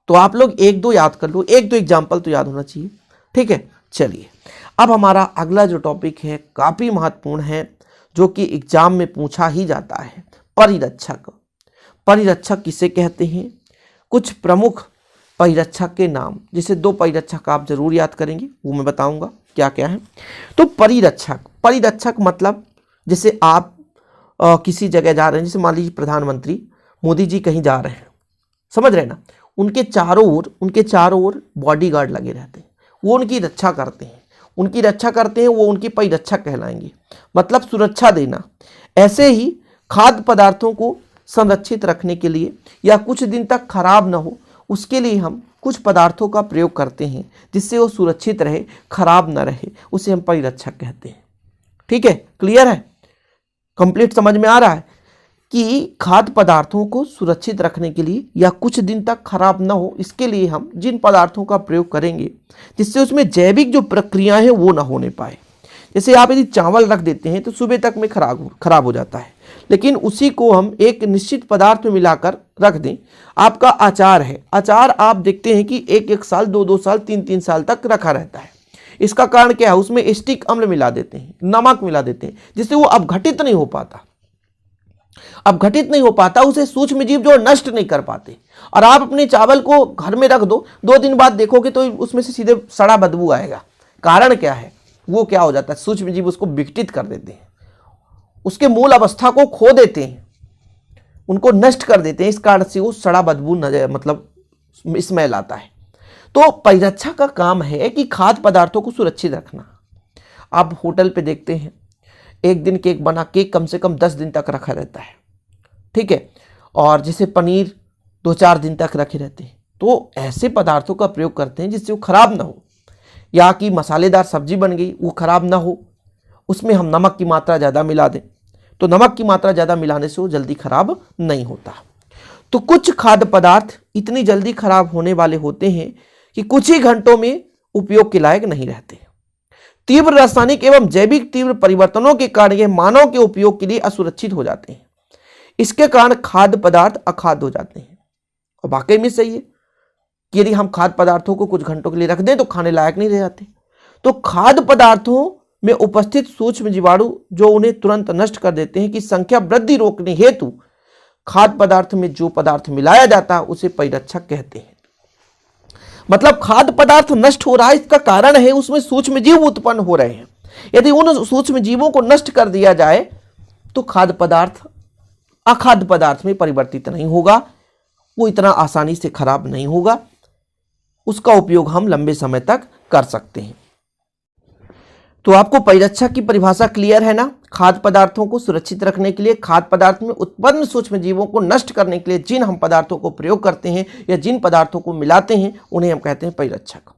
तो आप लोग एक दो याद कर लो, एक दो एग्जाम्पल तो याद होना चाहिए, ठीक है। चलिए अब हमारा अगला जो टॉपिक है काफी महत्वपूर्ण है, जो कि एग्जाम में पूछा ही जाता है, परिरक्षक। परिरक्षक किसे कहते हैं? कुछ प्रमुख परिरक्षक के नाम, जिसे दो परिरक्षक आप जरूर याद करेंगे, वो मैं बताऊंगा क्या क्या है। तो परिरक्षक, परिरक्षक मतलब जैसे आप किसी जगह जा रहे हैं, जैसे मान लीजिए प्रधानमंत्री मोदी जी कहीं जा रहे हैं, समझ रहे हैं ना, उनके चारों ओर बॉडीगार्ड लगे रहते हैं, वो उनकी रक्षा करते हैं, वो उनकी परिरक्षक कहलाएंगे, मतलब सुरक्षा देना। ऐसे ही खाद्य पदार्थों को संरक्षित रखने के लिए या कुछ दिन तक खराब ना हो, उसके लिए हम कुछ पदार्थों का प्रयोग करते हैं जिससे वो सुरक्षित रहे, खराब ना रहे, उसे हम परिरक्षक कहते हैं। ठीक है, क्लियर है, कंप्लीट समझ में आ रहा है कि खाद्य पदार्थों को सुरक्षित रखने के लिए या कुछ दिन तक खराब ना हो, इसके लिए हम जिन पदार्थों का प्रयोग करेंगे जिससे उसमें जैविक जो प्रक्रियाएं हैं वो ना होने पाए। जैसे आप यदि चावल रख देते हैं तो सुबह तक में खराब हो जाता है, लेकिन उसी को हम एक निश्चित पदार्थ में मिलाकर रख दें। आपका अचार है, अचार आप देखते हैं कि एक साल, दो साल, तीन साल तक रखा रहता है। इसका कारण क्या है? उसमें एसिटिक अम्ल मिला देते हैं, नमक मिला देते हैं, जिससे वो अपघटित नहीं हो पाता, उसे सूक्ष्म जीव जो नष्ट नहीं कर पाते। और आप अपने चावल को घर में रख दो, 2 दिन बाद देखोगे तो उसमें से सीधे सड़ा बदबू आएगा। कारण क्या है? वो क्या हो जाता है, सूक्ष्म जीव उसको विघटित कर देते हैं, उसके मूल अवस्था को खो देते हैं, उनको नष्ट कर देते हैं। इस कारण से वो सड़ा बदबू मतलब स्मेल आता है। तो परिरक्षा का काम है कि खाद्य पदार्थों को सुरक्षित रखना। आप होटल पे देखते हैं, एक दिन केक बना, केक कम से कम 10 दिन तक रखा रहता है, ठीक है, और जैसे पनीर 2-4 दिन तक रखे रहते हैं। तो ऐसे पदार्थों का प्रयोग करते हैं जिससे वो खराब ना हो, या कि मसालेदार सब्जी बन गई वो खराब ना हो, उसमें हम नमक की मात्रा ज़्यादा मिला दें, तो नमक की मात्रा ज़्यादा मिलाने से वो जल्दी खराब नहीं होता। तो कुछ खाद्य पदार्थ इतनी जल्दी खराब होने वाले होते हैं कि कुछ ही घंटों में उपयोग के लायक नहीं रहते। तीव्र रासायनिक एवं जैविक तीव्र परिवर्तनों के कारण ये मानव के उपयोग के लिए असुरक्षित हो जाते हैं। इसके कारण खाद्य पदार्थ अखाद्य हो जाते हैं। और वाकई में सही है कि यदि हम खाद्य पदार्थों को कुछ घंटों के लिए रख दें तो खाने लायक नहीं रह जाते। तो खाद्य पदार्थों में उपस्थित सूक्ष्म जीवाणु जो उन्हें तुरंत नष्ट कर देते हैं कि संख्या वृद्धि रोकने हेतु खाद्य पदार्थ में जो पदार्थ मिलाया जाता है उसे परिरक्षक कहते हैं। मतलब खाद्य पदार्थ नष्ट हो रहा है, इसका कारण है उसमें सूक्ष्म जीव उत्पन्न हो रहे हैं। यदि उन सूक्ष्म जीवों को नष्ट कर दिया जाए तो खाद्य पदार्थ अखाद्य पदार्थ में परिवर्तित नहीं होगा, वो इतना आसानी से खराब नहीं होगा, उसका उपयोग हम लंबे समय तक कर सकते हैं। तो आपको परिरक्षक की परिभाषा क्लियर है ना? खाद्य पदार्थों को सुरक्षित रखने के लिए, खाद्य पदार्थ में उत्पन्न सूक्ष्म जीवों को नष्ट करने के लिए जिन हम पदार्थों को प्रयोग करते हैं या जिन पदार्थों को मिलाते हैं उन्हें हम कहते हैं परिरक्षक।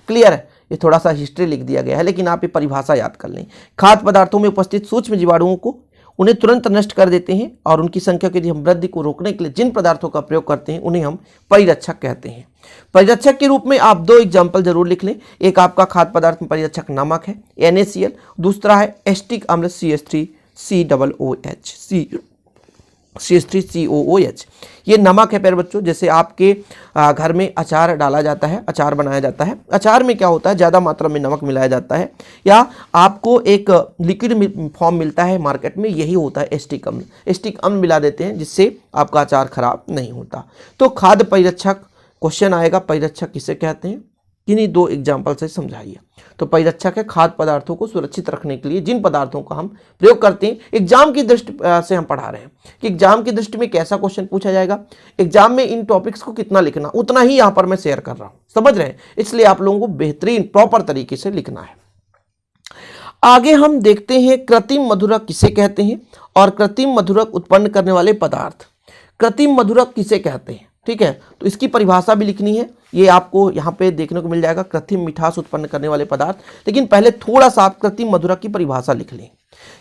क्लियर है? ये थोड़ा सा हिस्ट्री लिख दिया गया है, लेकिन आप ये परिभाषा याद कर लें। खाद्य पदार्थों में उपस्थित सूक्ष्म जीवाणुओं को उन्हें तुरंत नष्ट कर देते हैं और उनकी संख्या की हम वृद्धि को रोकने के लिए जिन पदार्थों का प्रयोग करते हैं उन्हें हम परिरक्षक कहते हैं। परिरक्षक के रूप में आप 2 एग्जाम्पल जरूर लिख लें। एक आपका खाद्य पदार्थ में परिरक्षक नमक है NaCl, दूसरा है एसिटिक अम्ल CH3COOH। ये नमक है प्यारे बच्चों। जैसे आपके घर में अचार डाला जाता है, अचार बनाया जाता है, अचार में क्या होता है, ज़्यादा मात्रा में नमक मिलाया जाता है, या आपको एक लिक्विड फॉर्म मिलता है मार्केट में, यही होता है एसिटिक अम्ल। एसिटिक अम्ल मिला देते हैं जिससे आपका अचार खराब नहीं होता। तो खाद्य परिरक्षक क्वेश्चन आएगा, परिरक्षक किसे कहते हैं, किन्हीं 2 एग्जाम्पल से समझाइए। तो परिरक्षक है खाद्य पदार्थों को सुरक्षित रखने के लिए जिन पदार्थों का हम प्रयोग करते हैं। एग्जाम की दृष्टि से हम पढ़ा रहे हैं कि एग्जाम की दृष्टि में कैसा क्वेश्चन पूछा जाएगा, एग्जाम में इन टॉपिक्स को कितना लिखना उतना ही यहां पर मैं शेयर कर रहा हूं, समझ रहे हैं? इसलिए आप लोगों को बेहतरीन प्रॉपर तरीके से लिखना है। आगे हम देखते हैं कृत्रिम मधुरक किसे कहते हैं और कृत्रिम मधुरक उत्पन्न करने वाले पदार्थ। कृत्रिम मधुरक किसे कहते हैं, ठीक है, तो इसकी परिभाषा भी लिखनी है। ये आपको यहाँ पे देखने को मिल जाएगा, कृत्रिम मिठास उत्पन्न करने वाले पदार्थ। लेकिन पहले थोड़ा सा आप कृत्रिम मधुरक की परिभाषा लिख लें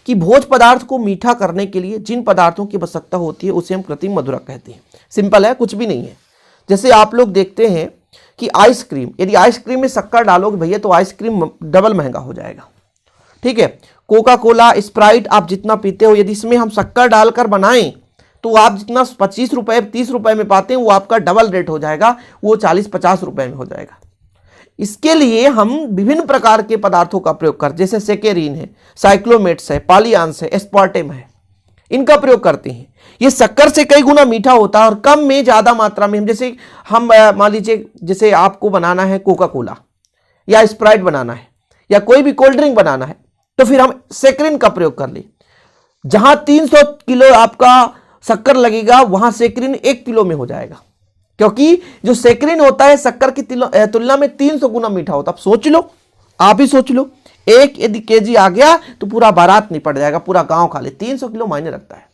कि भोज्य पदार्थ को मीठा करने के लिए जिन पदार्थों की आवश्यकता होती है उसे हम कृत्रिम मधुरक कहते हैं। सिंपल है, कुछ भी नहीं है। जैसे आप लोग देखते हैं कि आइसक्रीम, यदि आइसक्रीम में शक्कर डालोगे भैया तो आइसक्रीम डबल महंगा हो जाएगा, ठीक है। कोका कोला, स्प्राइट आप जितना पीते हो, यदि इसमें हम शक्कर डालकर बनाएं तो आप जितना 25 रुपए 30 रुपए में पाते हैं वो आपका डबल रेट हो जाएगा, वो 40-50 रुपए में हो जाएगा। इसके लिए हम विभिन्न प्रकार के पदार्थों का प्रयोग करते, जैसे सेकेरिन है, साइक्लोमेट्स है, पॉलियांस है, एस्पार्टेम है, इनका प्रयोग करते हैं। ये शक्कर से कई गुना मीठा होता है और कम में ज्यादा मात्रा में हम मान लीजिए जैसे आपको बनाना है कोका कोला या स्प्राइट बनाना है या कोई भी कोल्ड ड्रिंक बनाना है, तो फिर हम सेक्रिन का प्रयोग कर ले। जहां 300 किलो आपका शक्कर लगेगा वहां सेक्रिन 1 किलो में हो जाएगा, क्योंकि जो सेक्रिन होता है शक्कर की तुलना में 300 गुना मीठा होता है। आप सोच लो, आप ही सोच लो, एक यदि केजी आ गया तो पूरा बारात निपट जाएगा, पूरा गांव खा ले। 300 किलो मायने रखता है,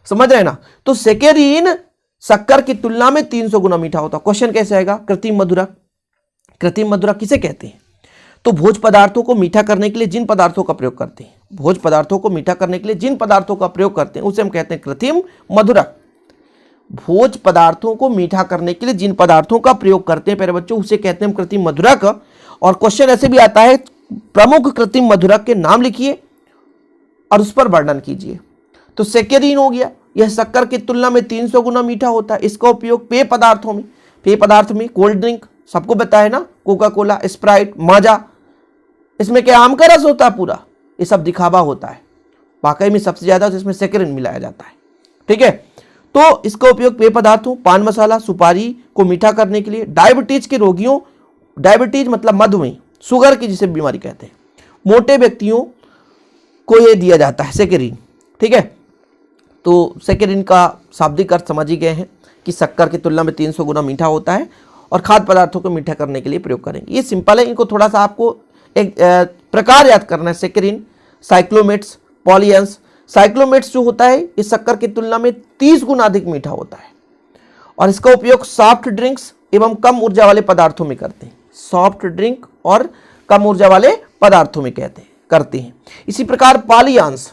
समझ रहे ना। तो सेकेरिन शक्कर की तुलना में 300 गुना मीठा होता है। क्वेश्चन कैसे आएगा? कृत्रिम मधुरक। कृत्रिम मधुरक किसे कहते हैं? तो भोज्य पदार्थों को मीठा करने के लिए जिन पदार्थों का प्रयोग करते हैं, भोज्य पदार्थों को मीठा करने के लिए जिन पदार्थों का प्रयोग करते हैं उसे हम कहते हैं कृत्रिम मधुरक। भोज्य पदार्थों को मीठा करने के लिए जिन पदार्थों का प्रयोग करते हैं प्यारे बच्चों उसे कहते हैं कृत्रिम मधुरक। और क्वेश्चन ऐसे भी आता है, प्रमुख कृत्रिम मधुरक के नाम लिखिए और उस पर वर्णन कीजिए। तो सेकेरिन हो गया, यह शक्कर की तुलना में 300 गुना मीठा होता है। इसका उपयोग पेय पदार्थों में, पेय पदार्थ में कोल्ड ड्रिंक सबको पता है ना, कोका कोला, स्प्राइट, माजा, इसमें क्या आम का रस होता है पूरा, ये सब दिखावा होता है। वाकई में सबसे ज्यादा तो इसमें सेकेरिन मिलाया जाता है, ठीक है। तो इसका उपयोग पेय पदार्थों, पान मसाला, सुपारी को मीठा करने के लिए, डायबिटीज के रोगियों, डायबिटीज मतलब मधुमेह, शुगर की जिसे बीमारी कहते हैं, मोटे व्यक्तियों को यह दिया जाता है सेकेरिन, ठीक है। तो सेकेरिन का शाब्दिक अर्थ समझ ही गए हैं कि शक्कर की तुलना में 300 गुना मीठा होता है और खाद्य पदार्थों को मीठा करने के लिए प्रयोग करेंगे। ये सिंपल है, इनको थोड़ा सा आपको एक प्रकार याद करना है। सेकेरिन, साइक्लोमेट्स, पॉलियंस। साइक्लोमेट्स जो होता है ये शक्कर की तुलना में 30 गुना अधिक मीठा होता है और इसका उपयोग सॉफ्ट ड्रिंक्स एवं कम ऊर्जा वाले पदार्थों में करते हैं। सॉफ्ट ड्रिंक और कम ऊर्जा वाले पदार्थों में करते हैं। इसी प्रकार पॉलियांस,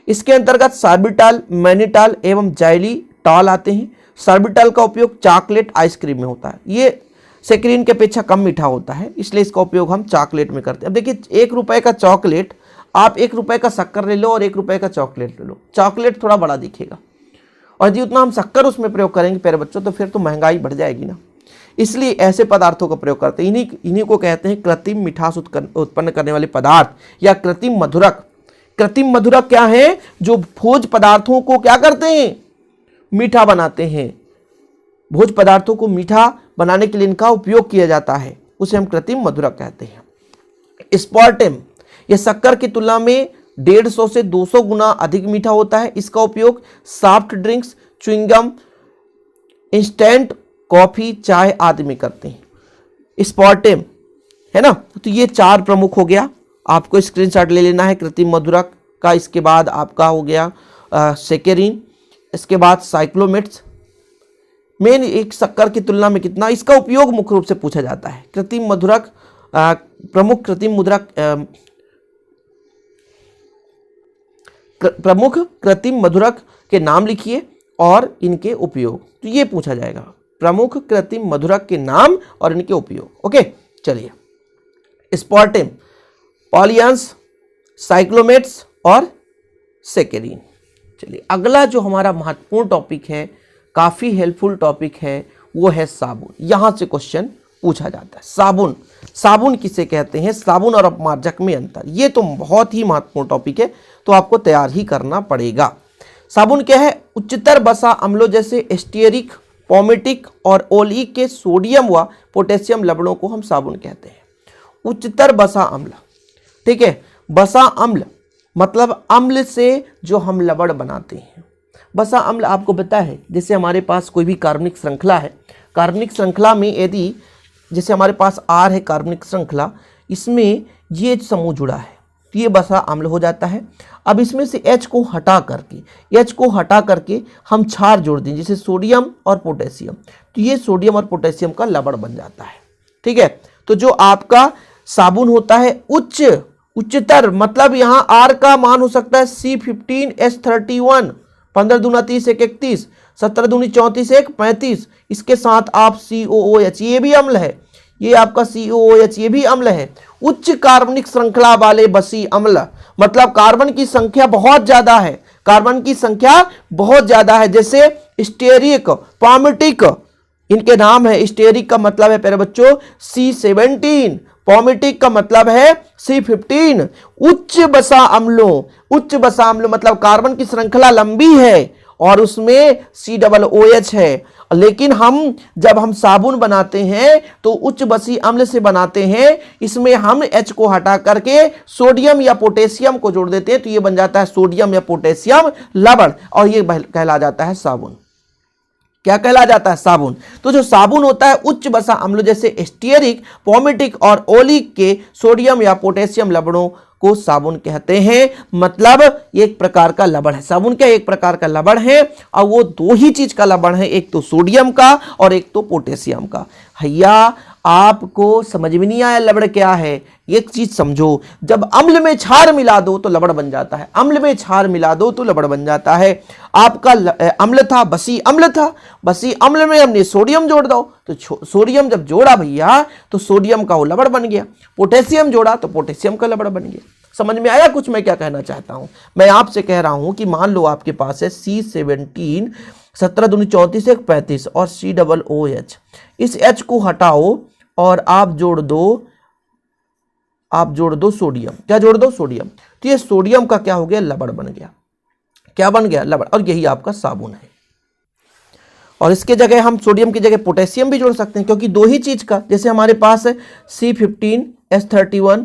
इसके अंतर्गत सार्बिटॉल, मैनिटॉल एवं जाइलिटॉल आते हैं। सार्बिटॉल का उपयोग चॉकलेट, आइसक्रीम में होता है। ये सेकेरिन के अपेक्षा कम मीठा होता है, इसलिए इसका उपयोग हम चॉकलेट में करते हैं। अब देखिए, 1 रुपए का चॉकलेट, आप 1 रुपए का शक्कर ले लो और 1 रुपए का चॉकलेट ले लो, चॉकलेट थोड़ा बड़ा दिखेगा और यदि उतना हम शक्कर उसमें प्रयोग करेंगे प्यारे बच्चों तो फिर तो महंगाई बढ़ जाएगी ना। इसलिए ऐसे पदार्थों का प्रयोग करते हैं। इन्हीं को कहते हैं कृत्रिम मिठास उत्पन्न करने वाले पदार्थ या कृत्रिम मधुरक। कृत्रिम मधुरक क्या है? जो भोज्य पदार्थों को क्या करते हैं? मीठा बनाते हैं। भोज्य पदार्थों को मीठा बनाने के लिए इनका उपयोग किया जाता है, उसे हम कृत्रिम मधुरक कहते हैं। स्पार्टेम, यह शक्कर की तुलना में 150 से 200 गुना अधिक मीठा होता है। इसका उपयोग soft drinks, chewing gum, instant coffee, चाय आदि में करते हैं। स्पार्टेम है ना। तो ये 4 प्रमुख हो गया, आपको स्क्रीनशॉट ले लेना है कृत्रिम मधुरक का। इसके बाद आपका हो गया सेकेरिन, इसके बाद साइक्लोमेट्स। मेन एक शक्कर की तुलना में कितना, इसका उपयोग मुख्य रूप से पूछा जाता है। कृत्रिम मधुरक, प्रमुख कृत्रिम मधुरक, प्रमुख कृत्रिम मधुरक के नाम लिखिए और इनके उपयोग, तो ये पूछा जाएगा। प्रमुख कृत्रिम मधुरक के नाम और इनके उपयोग। ओके, चलिए। स्पार्टेम, पॉलियांस, साइक्लोमेट्स और सेकेरिन। चलिए, अगला जो हमारा महत्वपूर्ण टॉपिक है, काफी हेल्पफुल टॉपिक है, वो है साबुन। यहां से क्वेश्चन पूछा जाता है। साबुन, साबुन किसे कहते हैं? साबुन और अपमार्जक में अंतर, ये तो बहुत ही महत्वपूर्ण टॉपिक है, तो आपको तैयार ही करना पड़ेगा। साबुन क्या है? उच्चतर वसा अम्लों जैसे एस्टियरिक, पोमेटिक और ओलिक के सोडियम व पोटेशियम लवणों को हम साबुन कहते हैं। उच्चतर वसा अम्ल, ठीक है। वसा अम्ल मतलब अम्ल से जो हम लवण बनाते हैं। वसा अम्ल आपको पता है, जैसे हमारे पास कोई भी कार्बनिक श्रृंखला है, कार्बनिक श्रृंखला में यदि जैसे हमारे पास R है कार्बनिक श्रृंखला, इसमें ये समूह जुड़ा है तो ये वसा अम्ल हो जाता है। अब इसमें से H को हटा करके हम क्षार जोड़ दें, जैसे सोडियम और पोटेशियम, तो ये सोडियम और पोटेशियम का लवण बन जाता है, ठीक है। तो जो आपका साबुन होता है उच्चतर, मतलब यहाँ R का मान हो सकता है C15H31, 15 दूना 30 1 31, 17 दूनी 34 1 35, इसके साथ आप COOH, ये भी अम्ल है, ये आपका COOH, ये भी अम्ल है। उच्च कार्बनिक श्रृंखला वाले बसी अम्ल, मतलब कार्बन की संख्या बहुत ज्यादा है, कार्बन की संख्या बहुत ज्यादा है। जैसे स्टेरिक, पॉमिटिक, इनके नाम है। स्टेरिक का मतलब है प्यारे बच्चों C17, पॉमिटिक का मतलब है C15। उच्च बसा अम्लों, उच्च बसा अम्ल मतलब कार्बन की श्रृंखला लंबी है और उसमें COOH है, लेकिन जब हम साबुन बनाते हैं तो उच्च बसी अम्ल से बनाते हैं। इसमें हम H को हटा करके सोडियम या पोटेशियम को जोड़ देते हैं, तो ये बन जाता है सोडियम या पोटेशियम लवण, और ये कहला जाता है साबुन। क्या कहला जाता है? साबुन। तो जो साबुन होता है उच्च बसा अम्ल जैसे स्टीयरिक, पॉमिटिक और ओलिक के सोडियम या पोटेशियम लवणों को साबुन कहते हैं। मतलब एक प्रकार का लवण है। साबुन क्या एक प्रकार का लवण है, और वो दो ही चीज का लवण है, एक तो सोडियम का और एक तो पोटेशियम का। भैया आपको समझ में नहीं आया लवण क्या है? एक चीज समझो, जब अम्ल में क्षार मिला दो तो लवण बन जाता है। अम्ल में क्षार मिला दो तो लवण बन जाता है। आपका अम्ल था, बसी अम्ल था, बसी अम्ल में हमने सोडियम जोड़ दो तो सोडियम जब जोड़ा भैया तो सोडियम का वो लवण बन गया। पोटेशियम जोड़ा तो पोटेशियम का लवण बन गया। समझ में आया कुछ मैं क्या कहना चाहता हूं? मैं आपसे कह रहा हूं कि मान लो आपके पास है C17, 17 दूनी 34 1 35 और COOH। इस H को हटाओ और आप जोड़ दो सोडियम। क्या जोड़ दो? सोडियम। तो ये सोडियम का क्या हो गया? लवण बन गया। क्या बन गया? लवण। और यही आपका साबुन है। और इसके जगह हम सोडियम की जगह पोटेशियम भी जोड़ सकते हैं, क्योंकि दो ही चीज का, जैसे हमारे पास है C15H31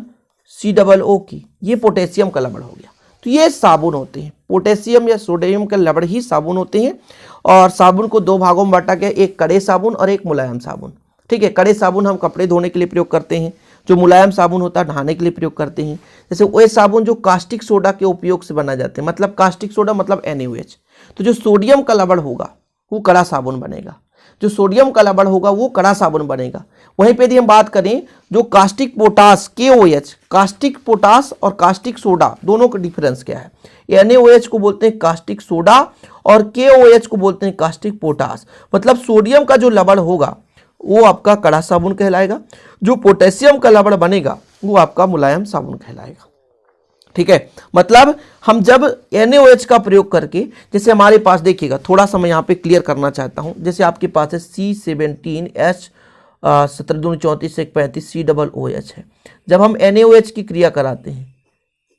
COO की, ये पोटेशियम का लवण हो गया। तो ये साबुन होते हैं, पोटेशियम या सोडियम के लवण ही साबुन होते हैं। और साबुन को दो भागों में बांटा गया, एक कड़े साबुन और एक मुलायम साबुन। ठीक है, कड़े साबुन हम कपड़े धोने के लिए प्रयोग करते हैं, जो मुलायम साबुन होता है नहाने के लिए प्रयोग करते हैं। जैसे वो साबुन जो कास्टिक सोडा के उपयोग से बना जाते हैं, मतलब कास्टिक सोडा मतलब NaOH। तो जो सोडियम का लवण होगा वो कड़ा साबुन बनेगा, जो सोडियम का लवण होगा वो कड़ा साबुन बनेगा। वहीं पे यदि हम बात करें जो caustic potash KOH, caustic potash और कास्टिक सोडा दोनों का डिफरेंस क्या है? NaOH को बोलते हैं कास्टिक सोडा और KOH को बोलते हैं कास्टिक पोटास। मतलब सोडियम का जो लवण होगा वो आपका कड़ा साबुन कहलाएगा, जो पोटेशियम का लवण बनेगा वो आपका मुलायम साबुन कहलाएगा। ठीक है, मतलब हम जब NaOH का प्रयोग करके, जैसे हमारे पास देखिएगा, थोड़ा सा मैं यहाँ पे क्लियर करना चाहता हूँ। जैसे आपके पास है C17H 17 दूनी 34 1 35 COOH है। जब हम NaOH की क्रिया कराते हैं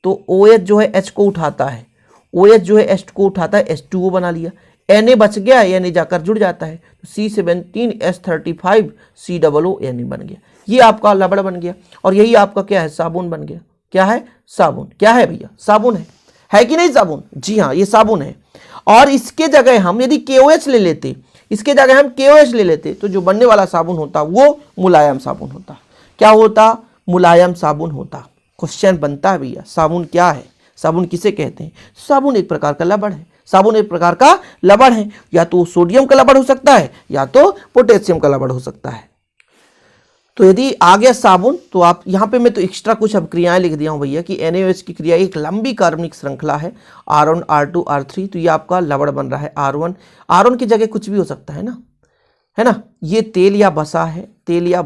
तो OH जो है H को उठाता है, OH जो है H को उठाता है, H2O बना लिया, Na बच गया, Na जाकर जुड़ जाता है, तो C17H35 COO Na बन गया। ये आपका लवण बन गया, और यही आपका क्या है? साबुन बन गया। क्या है? साबुन। क्या है भैया? साबुन है कि नहीं साबुन? जी हाँ, ये साबुन है। और इसके जगह हम यदि KOH ले लेते, इसके जगह हम KOH ले लेते, तो जो बनने वाला साबुन होता वो मुलायम साबुन होता। क्या होता? मुलायम साबुन होता। क्वेश्चन बनता है भैया, साबुन क्या है? साबुन किसे कहते हैं? साबुन एक प्रकार का लवण है। साबुन एक प्रकार का लवण है, या तो सोडियम का लवण हो सकता है या तो पोटेशियम का लवण हो सकता है। तो यदि आ गया साबुन, तो आप यहाँ पे मैं तो एक्स्ट्रा कुछ अब क्रियाएं लिख दिया हूँ भैया कि NaOH की क्रिया एक लंबी कार्बनिक श्रृंखला है, R1 R2 R3, तो ये आपका लवण बन रहा है R1 की जगह कुछ भी हो सकता है ना, ये तेल या बसा है, तेल या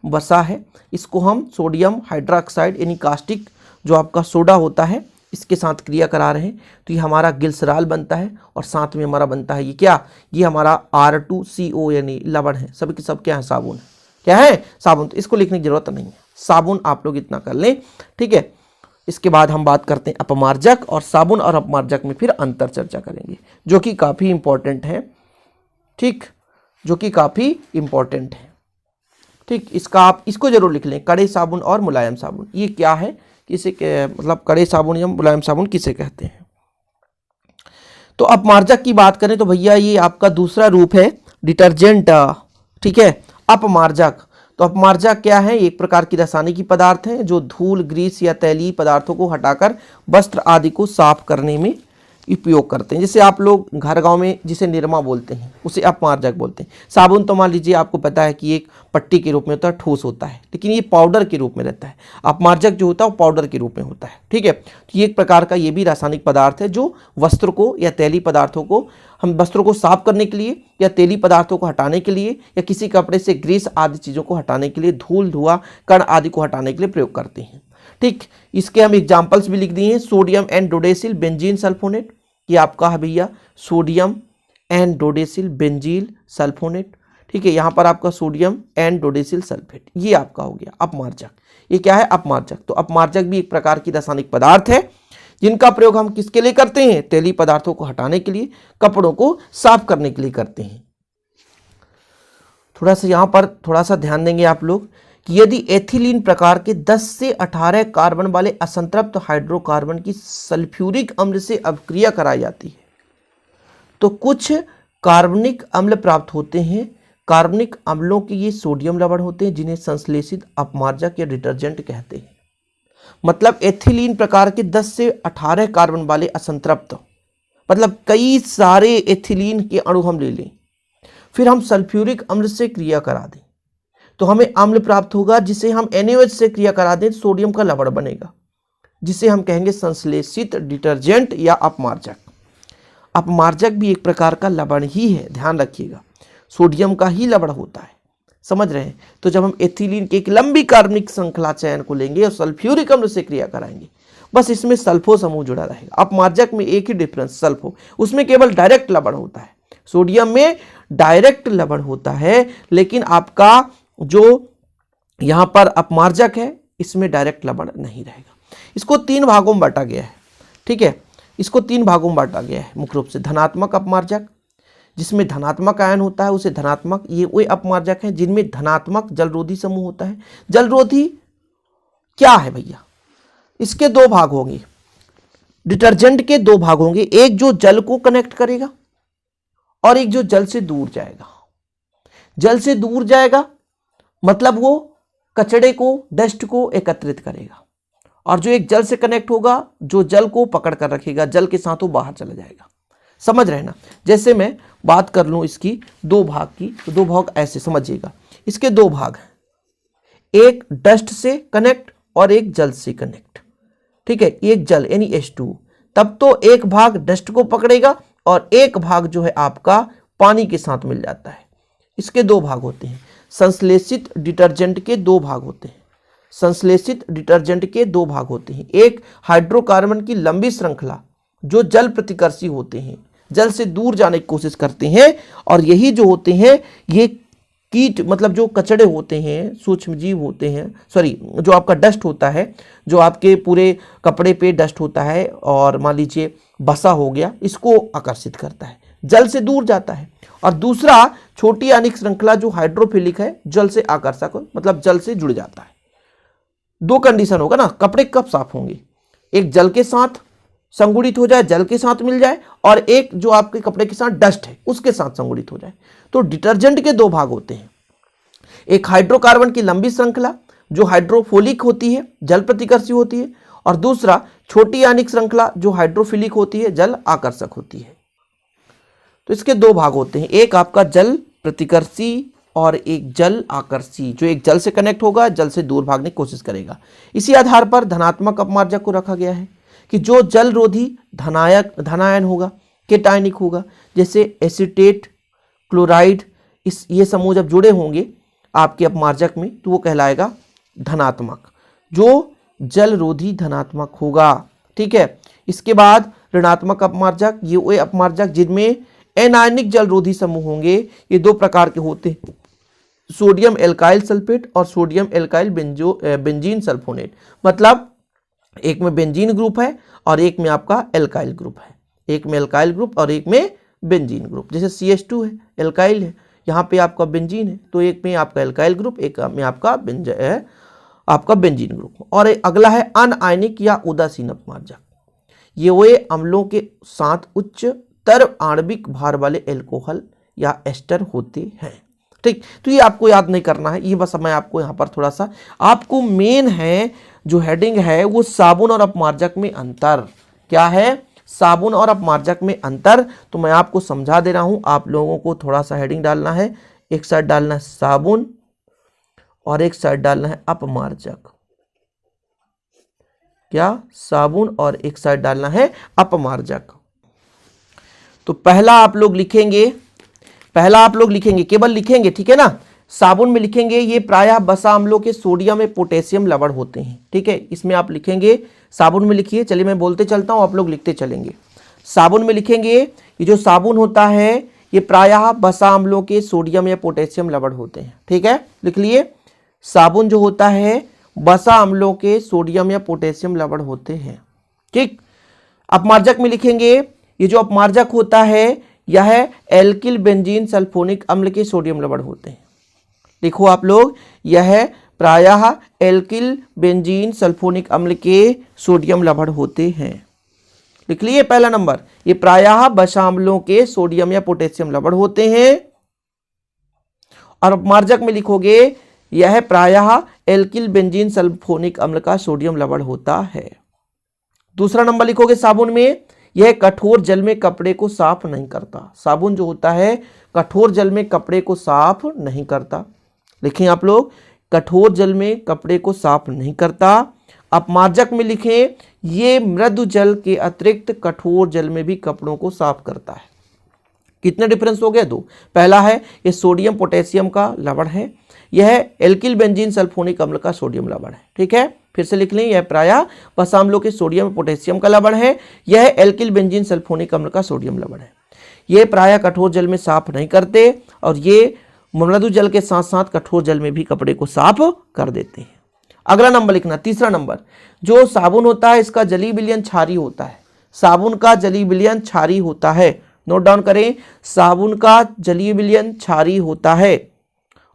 बसा है। इसको हम सोडियम हाइड्रोक्साइड यानी कास्टिक जो आपका सोडा होता है इसके साथ क्रिया करा रहे हैं, तो ये हमारा ग्लिसरॉल बनता है, और साथ में हमारा बनता है ये क्या? ये हमारा R2CO यानी लवण है। सब के सब क्या है? साबुन है। क्या है? साबुन। तो इसको लिखने की जरूरत नहीं है, साबुन आप लोग इतना कर लें। ठीक है, इसके बाद हम बात करते हैं अपमार्जक, और साबुन और अपमार्जक में फिर अंतर चर्चा करेंगे, जो कि काफ़ी इंपॉर्टेंट है। ठीक, जो कि काफ़ी इंपॉर्टेंट है। ठीक, इसका आप इसको जरूर लिख लें, कड़े साबुन और मुलायम साबुन। ये क्या है? किसे मतलब कड़े साबुन या मुलायम साबुन किसे कहते हैं? तो अपमार्जक की बात करें तो भैया ये आपका दूसरा रूप है डिटर्जेंट। ठीक है, अपमार्जक। तो अपमार्जक क्या है? एक प्रकार की रासायनिक पदार्थ है जो धूल, ग्रीस या तैलीय पदार्थों को हटाकर वस्त्र आदि को साफ करने में उपयोग करते हैं। जैसे आप लोग घर गांव में जिसे निरमा बोलते हैं उसे अपमार्जक बोलते हैं। साबुन तो मान लीजिए आपको पता है कि एक पट्टी के रूप में होता है, ठोस होता है, लेकिन ये पाउडर के रूप में रहता है। अपमार्जक जो होता है वो पाउडर के रूप में होता है। ठीक है, तो ये एक प्रकार का ये भी रासायनिक पदार्थ है जो वस्त्र को या तेली पदार्थों को, हम वस्त्रों को साफ करने के लिए या तेली पदार्थों को हटाने के लिए या किसी कपड़े से ग्रीस आदि चीज़ों को हटाने के लिए, धूल धुआं कण आदि को हटाने के लिए प्रयोग करते हैं। ठीक, इसके हम एग्जाम्पल्स भी लिख दिए हैं। Sodium and dodecyl benzene sulphonate, ये आपका है भैया sodium and dodecyl benzyl sulphonate. ठीक है, यहाँ पर आपका सोडियम एंड डोडेसिल सल्फेट, ये आपका हो गया अपमार्जक। ये क्या है? अपमार्जक। तो अपमार्जक भी एक प्रकार की रासायनिक पदार्थ है जिनका प्रयोग हम किसके लिए करते हैं? तेली पदार्थों को हटाने के लिए, कपड़ों को साफ करने के लिए करते हैं। थोड़ा सा यहाँ पर थोड़ा सा ध्यान देंगे आप लोग कि यदि एथिलीन प्रकार के 10 से 18 कार्बन वाले असंतृप्त हाइड्रोकार्बन की सल्फ्यूरिक अम्ल से अभिक्रिया कराई जाती है तो कुछ कार्बनिक अम्ल प्राप्त होते हैं। कार्बनिक अम्लों के ये सोडियम लवण होते हैं जिन्हें संश्लेषित अपमार्जक या डिटर्जेंट कहते हैं। मतलब एथिलीन प्रकार के 10 से 18 कार्बन वाले असंतृप्त, मतलब कई सारे एथिलीन के अणु हम ले लें, फिर हम सल्फ्यूरिक अम्ल से क्रिया करा दें तो हमें अम्ल प्राप्त होगा, जिसे हम NaOH से क्रिया करा दें सोडियम का लवण बनेगा, जिसे हम कहेंगे संश्लेषित डिटर्जेंट या अपमार्जक। अपमार्जक भी एक प्रकार का लवण ही है, ध्यान रखिएगा, सोडियम का ही लवण होता है, समझ रहे हैं। तो जब हम एथिलीन की एक लंबी कार्बनिक श्रृंखला चयन को लेंगे और सल्फ्यूरिक अम्ल से क्रिया कराएंगे, बस इसमें सल्फो समूह जुड़ा रहेगा। अपमार्जक में एक ही डिफरेंस सल्फो, उसमें केवल डायरेक्ट लवण होता है। सोडियम में डायरेक्ट लवण होता है, लेकिन आपका जो यहां पर अपमार्जक है इसमें डायरेक्ट लवण नहीं रहेगा। इसको 3 भागों में बांटा गया है। ठीक है, इसको 3 भागों में बांटा गया है मुख्य रूप से। धनात्मक अपमार्जक, जिसमें धनात्मक आयन होता है उसे धनात्मक, ये वही अपमार्जक है जिनमें धनात्मक जलरोधी समूह होता है। जलरोधी क्या है भैया? इसके 2 भाग होंगे, डिटर्जेंट के 2 भाग होंगे, एक जो जल को कनेक्ट करेगा और एक जो जल से दूर जाएगा। जल से दूर जाएगा मतलब वो कचड़े को, डस्ट को एकत्रित करेगा, और जो एक जल से कनेक्ट होगा जो जल को पकड़ कर रखेगा, जल के साथ वो बाहर चला जाएगा। समझ रहे ना? जैसे मैं बात कर लूं इसकी 2 भाग की, तो 2 भाग ऐसे समझिएगा। इसके 2 भाग हैं, एक डस्ट से कनेक्ट और एक जल से कनेक्ट। ठीक है, एक जल यानी H2, तब तो एक भाग डस्ट को पकड़ेगा और एक भाग जो है आपका पानी के साथ मिल जाता है। इसके 2 भाग होते हैं। संश्लेषित डिटर्जेंट के 2 भाग होते हैं। संश्लेषित डिटर्जेंट के 2 भाग होते हैं। एक हाइड्रोकार्बन की लंबी श्रृंखला जो जल प्रतिकर्षी होते हैं, जल से दूर जाने की कोशिश करते हैं, और यही जो होते हैं ये कीट, मतलब जो कचड़े होते हैं, सूक्ष्म जीव होते हैं, सॉरी जो आपका डस्ट होता है, जो आपके पूरे कपड़े पे डस्ट होता है और मान लीजिए बसा हो गया, इसको आकर्षित करता है, जल से दूर जाता है। और दूसरा छोटी आयनिक श्रृंखला जो हाइड्रोफिलिक है, जल से आकर्षक मतलब जल से जुड़ जाता है। 2 कंडीशन होगा ना, कपड़े कब साफ होंगे? एक जल के साथ संगुणित हो जाए, जल के साथ मिल जाए, और एक जो आपके कपड़े के साथ डस्ट है उसके साथ संगुणित हो जाए। तो डिटर्जेंट के 2 भाग होते हैं, एक हाइड्रोकार्बन की लंबी श्रृंखला जो हाइड्रोफोलिक होती है, जल प्रतिकर्षी होती है, और दूसरा छोटी आयनिक श्रृंखला जो हाइड्रोफिलिक होती है, जल आकर्षक होती है। तो इसके 2 भाग होते हैं, एक आपका जल प्रतिकर्षी और एक जल आकर्षी। जो एक जल से कनेक्ट होगा, जल से दूर भागने की कोशिश करेगा। इसी आधार पर धनात्मक अपमार्जक को रखा गया है कि जो जल रोधी धनायन होगा, केटायनिक होगा, जैसे एसीटेट, क्लोराइड, ये समूह जब जुड़े होंगे आपके अपमार्जक में तो वो कहलाएगा धनात्मक, जो जल रोधी धनात्मक होगा। ठीक है, इसके बाद ऋणात्मक अपमार्जक, ये वो अपमार्जक जिनमें एनायनिक जल रोधी समूह होंगे। ये 2 प्रकार के होते हैं, सोडियम एल्काइल सल्फेट और सोडियम एल्काइल बेंजीन सल्फोनेट। मतलब एक में बेंजीन ग्रुप है और एक में आपका एल्काइल ग्रुप है, एक में एल्काइल ग्रुप और एक में बेंजीन ग्रुप। जैसे CH2 है, एल्काइल है, यहाँ पे आपका बेंजीन है, तो एक में आपका एल्काइल ग्रुप, एक में आपका बेंजीन ग्रुप। और अगला है अनआयनिक या उदासीन अपमार्जक। ये वे अम्लों के साथ उच्चतर आणविक भार वाले एल्कोहल या एस्टर होते हैं। ठीक, तो ये आपको याद नहीं करना है, ये बस मैं आपको यहाँ पर थोड़ा सा, आपको मेन है जो हेडिंग है वो साबुन और अपमार्जक में अंतर क्या है, साबुन और अपमार्जक में अंतर तो मैं आपको समझा दे रहा हूं, आप लोगों को थोड़ा सा हेडिंग डालना है। एक साइड डालना है साबुन और एक साइड डालना है अपमार्जक। क्या? साबुन और एक साइड डालना है अपमार्जक। तो पहला आप लोग लिखेंगे, केवल लिखेंगे, ठीक है ना। साबुन में लिखेंगे ये प्रायः वसा अम्लों के सोडियम में पोटेशियम लवण होते हैं, ठीक है। इसमें आप लिखेंगे, साबुन में लिखिए, चलिए मैं बोलते चलता हूं, आप लोग लिखते चलेंगे। साबुन में लिखेंगे ये जो साबुन होता है ये प्रायः वसा अम्लों के सोडियम या पोटेशियम लवण होते हैं, ठीक है। लिख लिए, साबुन जो होता है वसा अम्लों के सोडियम या पोटेशियम लवण होते हैं, ठीक। अपमार्जक में लिखेंगे ये जो अपमार्जक होता है यह एल्किल बेंजीन सल्फोनिक अम्ल के सोडियम लवण होते हैं। लिखो आप लोग, यह प्रायः एल्किल बेंजीन सल्फोनिक अम्ल के सोडियम लवण होते हैं। लिख लिए पहला नंबर, ये प्रायः वसा अम्लों के सोडियम या पोटेशियम लवण होते हैं। और अपमार्जक में लिखोगे यह प्रायः एल्किल बेंजीन सल्फोनिक अम्ल का सोडियम लवण होता है। दूसरा नंबर लिखोगे साबुन में, यह कठोर जल में कपड़े को साफ नहीं करता। साबुन जो होता है कठोर जल में कपड़े को साफ नहीं करता। लिखें आप लोग, कठोर जल में कपड़े को साफ नहीं करता। अपमार्जक में लिखें ये मृदु जल के अतिरिक्त कठोर जल में भी कपड़ों को साफ करता है। कितने डिफरेंस हो गए? 2। पहला है ये सोडियम पोटेशियम का लवण है, यह एल्किल बेंजीन सल्फोनिक अम्ल का सोडियम लवण है, ठीक है। फिर से लिख लें, यह प्रायः वसा अम्लों के सोडियम पोटेशियम का लवण है, यह एल्किल बेंजीन सल्फोनिक अम्ल का सोडियम लवण है। ये प्रायः कठोर जल में साफ नहीं करते और ये मृदु जल के साथ साथ कठोर जल में भी कपड़े को साफ कर देते हैं। अगला नंबर लिखना, तीसरा नंबर, जो साबुन होता है इसका जलीय विलयन क्षारीय होता है। साबुन का जलीय विलयन क्षारीय होता है, नोट डाउन करें, साबुन का जलीय विलयन क्षारीय होता है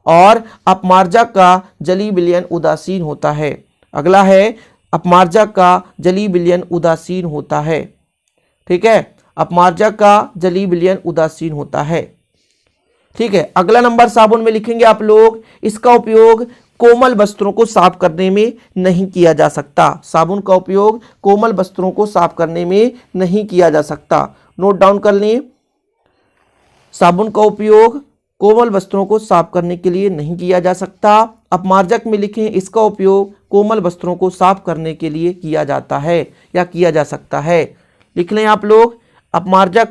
और अपमार्जक का जलीय विलयन उदासीन होता है। अगला है अपमार्जक का जलीय विलयन उदासीन होता है, ठीक है। अपमार्जक का जलीय विलयन उदासीन होता है, ठीक है। अगला नंबर साबुन में लिखेंगे आप लोग, इसका उपयोग कोमल वस्त्रों को साफ करने में नहीं किया जा सकता। साबुन का उपयोग कोमल वस्त्रों को साफ करने में नहीं किया जा सकता, नोट डाउन कर लें। साबुन का उपयोग कोमल वस्त्रों को साफ करने के लिए नहीं किया जा सकता। अपमार्जक में लिखें इसका उपयोग कोमल वस्त्रों को साफ करने के लिए किया जाता है या किया जा सकता है। लिख लें आप लोग, अपमार्जक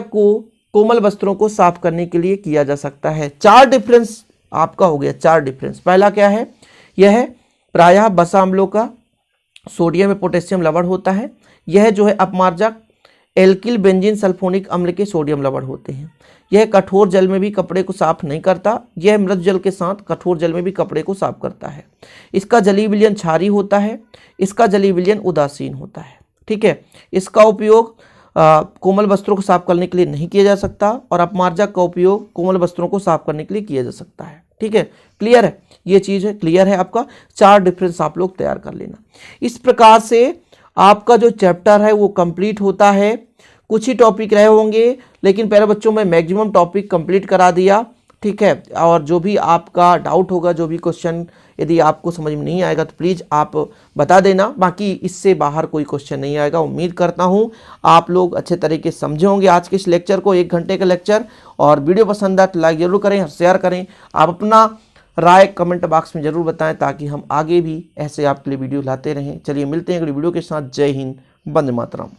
को कोमल वस्त्रों को साफ करने के लिए किया जा सकता है। 4 डिफरेंस आपका हो गया, 4 डिफरेंस। पहला क्या है? यह प्रायः वसा अम्लों का सोडियम में पोटेशियम लवण होता है। यह जो है अपमार्जक एल्किल बेंजीन सल्फोनिक अम्ल के सोडियम लवण होते हैं। यह कठोर जल में भी कपड़े को साफ नहीं करता, यह मृदु जल के साथ कठोर जल में भी कपड़े को साफ करता है। इसका जलीय विलयन क्षारीय होता है, इसका जलीय विलयन उदासीन होता है, ठीक है। इसका उपयोग कोमल वस्त्रों को साफ करने के लिए नहीं किया जा सकता और अपमार्जक का उपयोग कोमल वस्त्रों को साफ करने के लिए किया जा सकता है, ठीक है। क्लियर है, ये चीज़ है, क्लियर है आपका। 4 डिफरेंस आप लोग तैयार कर लेना। इस प्रकार से आपका जो चैप्टर है वो कंप्लीट होता है। कुछ ही टॉपिक रहे होंगे, लेकिन पहले बच्चों में मैक्सिमम टॉपिक कंप्लीट करा दिया, ठीक है। और जो भी आपका डाउट होगा, जो भी क्वेश्चन यदि आपको समझ में नहीं आएगा तो प्लीज़ आप बता देना। बाकी इससे बाहर कोई क्वेश्चन नहीं आएगा। उम्मीद करता हूँ आप लोग अच्छे तरीके से समझे होंगे आज के इस लेक्चर को, 1 घंटे का लेक्चर। और वीडियो पसंद आए तो लाइक जरूर करें, शेयर करें। आप अपना राय कमेंट बॉक्स में जरूर बताएं ताकि हम आगे भी ऐसे आपके लिए वीडियो लाते रहें। चलिए मिलते हैं अगली वीडियो के साथ। जय हिंद, वंदे मातरम।